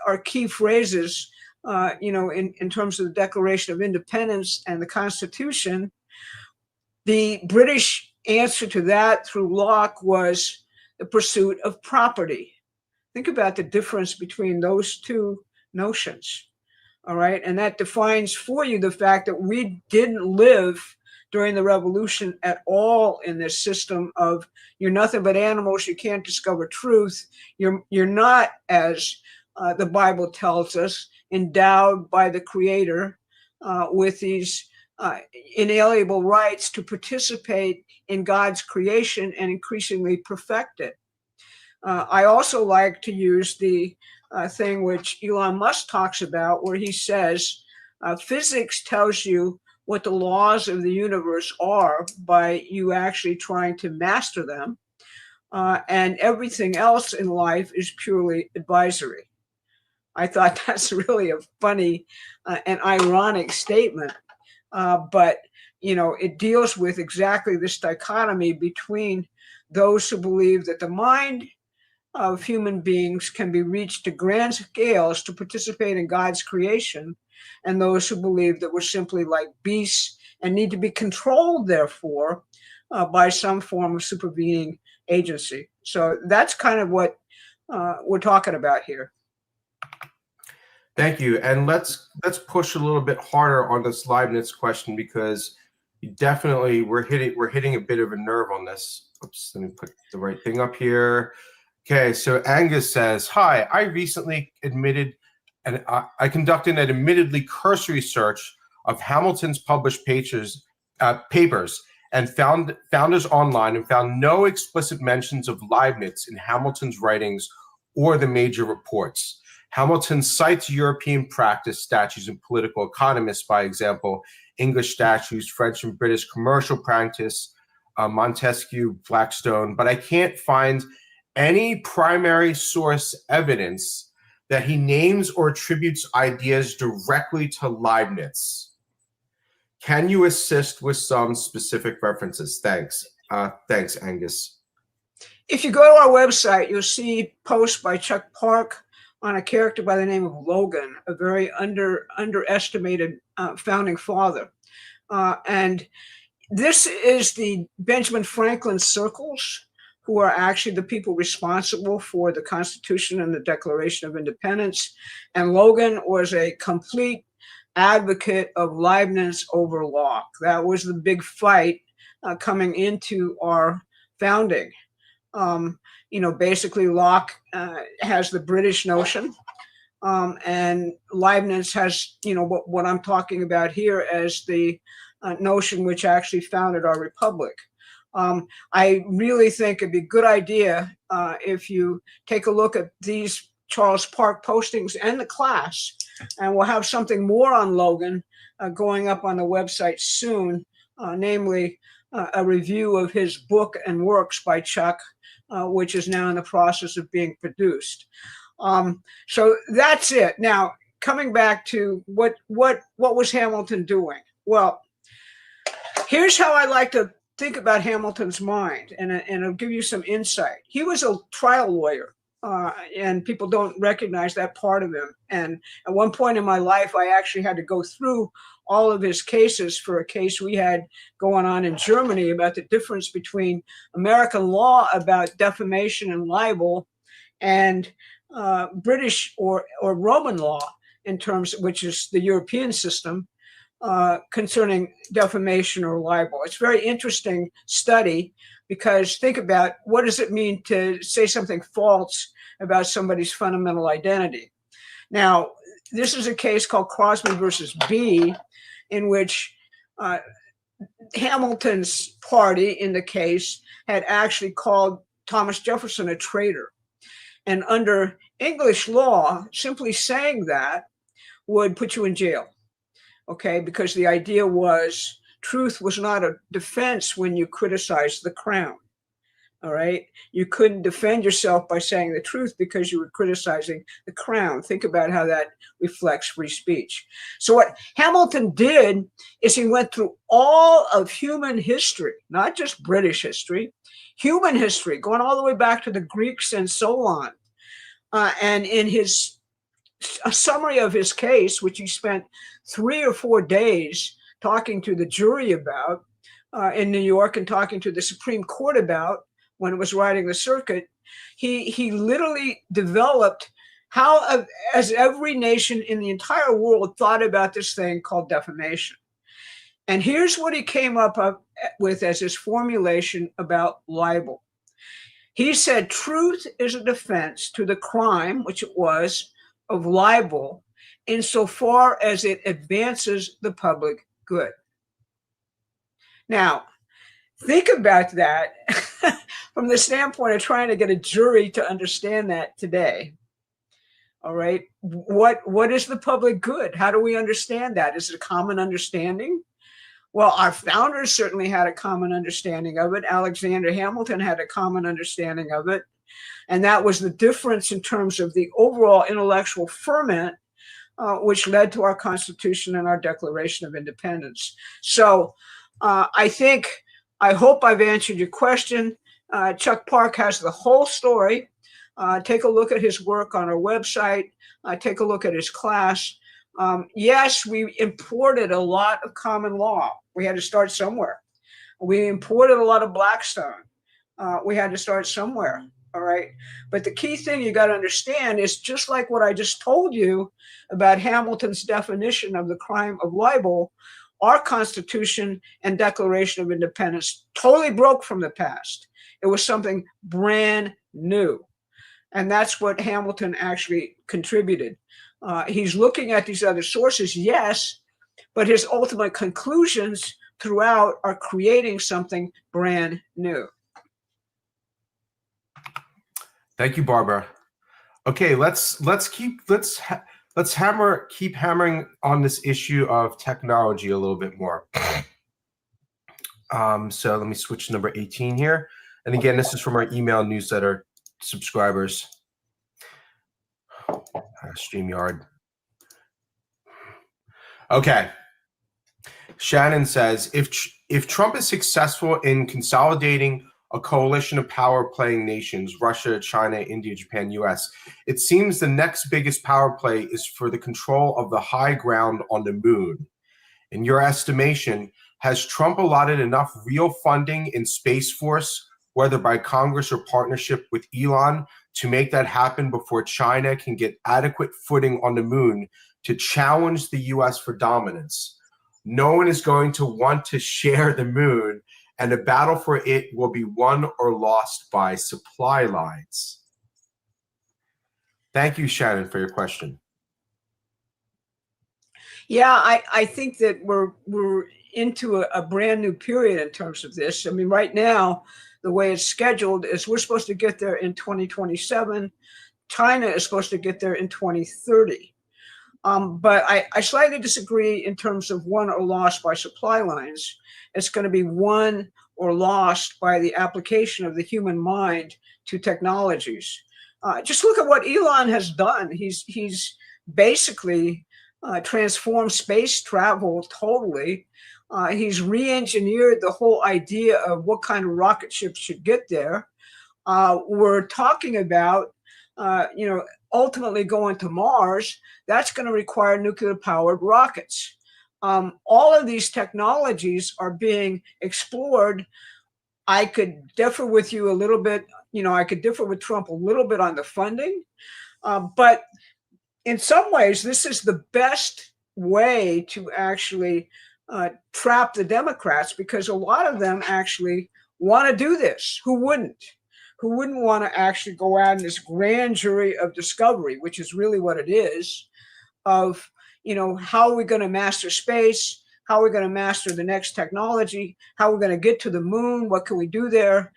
are key phrases in terms of the Declaration of Independence and the Constitution, the British answer to that through Locke was the pursuit of property. Think about the difference between those two notions, all right? And that defines for you the fact that we didn't live during the revolution at all in this system of you're nothing but animals, you can't discover truth, you're not, as the Bible tells us, endowed by the Creator with these inalienable rights to participate in God's creation and increasingly perfect it. I also like to use the thing which Elon Musk talks about, where he says physics tells you what the laws of the universe are by you actually trying to master them, and everything else in life is purely advisory. I thought that's really a funny and ironic statement, but it deals with exactly this dichotomy between those who believe that the mind of human beings can be reached to grand scales to participate in God's creation, and those who believe that we're simply like beasts and need to be controlled, therefore, by some form of supervening agency. So that's kind of what we're talking about here. Thank you. And let's push a little bit harder on this Leibniz question, because definitely we're hitting a bit of a nerve on this. Oops, let me put the right thing up here. Okay, so Angus says, hi, I recently I conducted an admittedly cursory search of Hamilton's published papers and found founders online and found no explicit mentions of Leibniz in Hamilton's writings or the major reports. Hamilton cites European practice, statutes, and political economists, by example, English statutes, French and British commercial practice, Montesquieu, Blackstone, but I can't find any primary source evidence that he names or attributes ideas directly to Leibniz. Can you assist with some specific references? Thanks. Thanks, Angus. If you go to our website, you'll see posts by Chuck Park on a character by the name of Logan, a very underestimated founding father. And this is the Benjamin Franklin circles, who are actually the people responsible for the Constitution and the Declaration of Independence. And Logan was a complete advocate of Leibniz over Locke. That was the big fight coming into our founding. Basically Locke has the British notion, and Leibniz has, what I'm talking about here as the notion which actually founded our republic. I really think it'd be a good idea if you take a look at these Charles Park postings and the class, and we'll have something more on Logan going up on the website soon, namely a review of his book and works by Chuck, which is now in the process of being produced. So that's it. Now, coming back to what was Hamilton doing? Well, here's how I like to think about Hamilton's mind, and it'll give you some insight. He was a trial lawyer, and people don't recognize that part of him. And at one point in my life, I actually had to go through all of his cases for a case we had going on in Germany about the difference between American law about defamation and libel and British or Roman law, in terms, which is the European system, concerning defamation or libel. It's a very interesting study, because think about, what does it mean to say something false about somebody's fundamental identity? Now, this is a case called Crosby versus B, in which Hamilton's party in the case had actually called Thomas Jefferson a traitor. And under English law, simply saying that would put you in jail. Okay, because the idea was truth was not a defense when you criticized the crown. All right, you couldn't defend yourself by saying the truth because you were criticizing the crown. Think about how that reflects free speech. So what Hamilton did is he went through all of human history, not just British history, human history, going all the way back to the Greeks and so on. And in his a summary of his case, which he spent 3 or 4 days talking to the jury about in New York and talking to the Supreme Court about when it was riding the circuit, he literally developed how, as every nation in the entire world thought about this thing called defamation. And here's what he came up with as his formulation about libel. He said, truth is a defense to the crime, which it was, of libel, insofar as it advances the public good. Now, think about that from the standpoint of trying to get a jury to understand that today. All right. What is the public good? How do we understand that? Is it a common understanding? Well, our founders certainly had a common understanding of it. Alexander Hamilton had a common understanding of it. And that was the difference in terms of the overall intellectual ferment, which led to our Constitution and our Declaration of Independence. So I hope I've answered your question. Chuck Park has the whole story. Take a look at his work on our website. Take a look at his class. Yes, we imported a lot of common law. We had to start somewhere. We imported a lot of Blackstone. We had to start somewhere. All right. But the key thing you got to understand is just like what I just told you about Hamilton's definition of the crime of libel, our Constitution and Declaration of Independence totally broke from the past. It was something brand new. And that's what Hamilton actually contributed. He's looking at these other sources, yes, but his ultimate conclusions throughout are creating something brand new. Thank you, Barbara. Okay, let's keep hammering on this issue of technology a little bit more. So let me switch to number 18 here. And again, this is from our email newsletter subscribers. StreamYard. Okay. Shannon says, if Trump is successful in consolidating a coalition of power-playing nations, Russia, China, India, Japan, US, it seems the next biggest power play is for the control of the high ground on the moon. In your estimation, has Trump allotted enough real funding in Space Force, whether by Congress or partnership with Elon, to make that happen before China can get adequate footing on the moon to challenge the US for dominance? No one is going to want to share the moon, and the battle for it will be won or lost by supply lines. Thank you, Shannon, for your question. Yeah, I think that we're into a brand new period in terms of this. I mean, right now, the way it's scheduled is we're supposed to get there in 2027. China is supposed to get there in 2030. But I slightly disagree in terms of won or lost by supply lines. It's going to be won or lost by the application of the human mind to technologies. Just look at what Elon has done. He's basically transformed space travel totally. He's re-engineered the whole idea of what kind of rocket ships should get there. We're talking about, ultimately going to Mars. That's going to require nuclear-powered rockets. All of these technologies are being explored. I could differ with you a little bit. I could differ with Trump a little bit on the funding. But in some ways, this is the best way to actually trap the Democrats, because a lot of them actually want to do this. Who wouldn't? Who wouldn't want to actually go out in this grand jury of discovery, which is really what it is, of, how are we going to master space? How are we going to master the next technology? How are we going to get to the moon? What can we do there?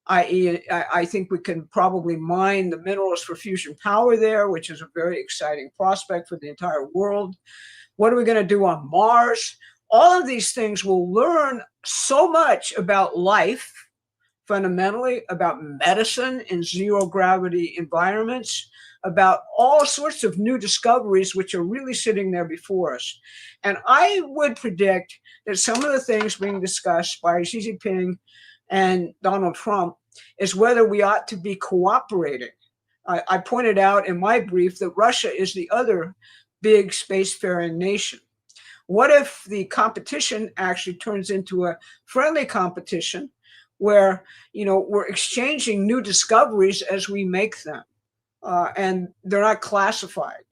I think we can probably mine the minerals for fusion power there, which is a very exciting prospect for the entire world. What are we going to do on Mars? All of these things will learn so much about life, fundamentally, about medicine in zero gravity environments, about all sorts of new discoveries which are really sitting there before us. And I would predict that some of the things being discussed by Xi Jinping and Donald Trump is whether we ought to be cooperating I pointed out in my brief that Russia is the other big spacefaring nation. What if the competition actually turns into a friendly competition where, we're exchanging new discoveries as we make them, and they're not classified.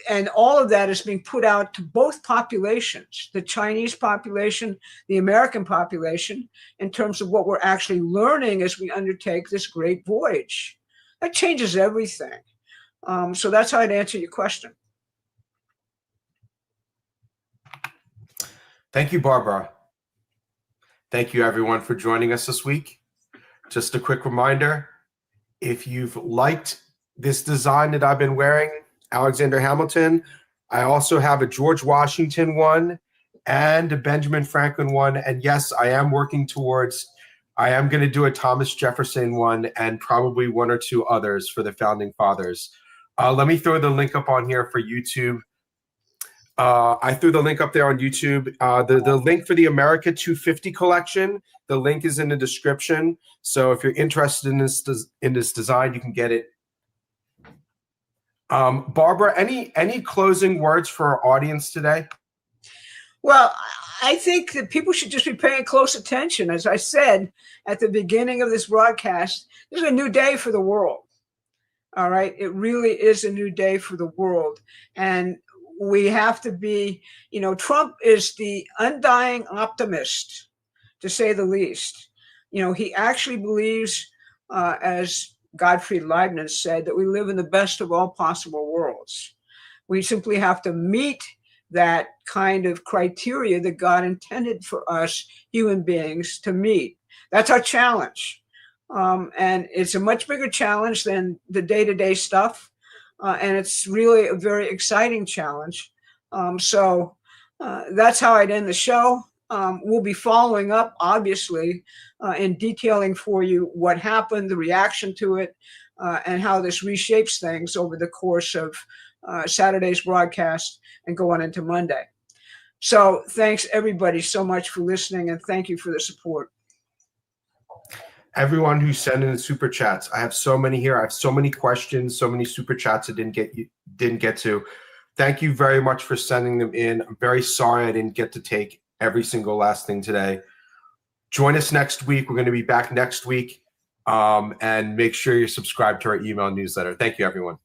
And all of that is being put out to both populations, the Chinese population, the American population, in terms of what we're actually learning as we undertake this great voyage. That changes everything. So that's how I'd answer your question. Thank you, Barbara. Thank you, everyone, for joining us this week. Just a quick reminder, if you've liked this design that I've been wearing, Alexander Hamilton, I also have a George Washington one and a Benjamin Franklin one. And yes, I am working towards, I am going to do a Thomas Jefferson one and probably one or two others for the Founding Fathers. Let me throw the link up on here for YouTube. I threw the link up there on YouTube. The link for the America 250 collection, the link is in the description. So if you're interested in this design, you can get it. Barbara, any closing words for our audience today? Well, I think that people should just be paying close attention. As I said at the beginning of this broadcast, this is a new day for the world. All right. It really is a new day for the world. And we have to be, Trump is the undying optimist, to say the least. He actually believes, as Gottfried Leibniz said, that we live in the best of all possible worlds. We simply have to meet that kind of criteria that God intended for us human beings to meet. That's our challenge. And it's a much bigger challenge than the day-to-day stuff. And it's really a very exciting challenge. So that's how I'd end the show. We'll be following up, obviously, in detailing for you what happened, the reaction to it, and how this reshapes things over the course of Saturday's broadcast and go on into Monday. So thanks, everybody, so much for listening, and thank you for the support. Everyone who sent in the super chats, I have so many here. I have so many questions, so many super chats I didn't get to. Thank you very much for sending them in. I'm very sorry I didn't get to take every single last thing today. Join us next week. We're going to be back next week. And make sure you're subscribed to our email newsletter. Thank you, everyone.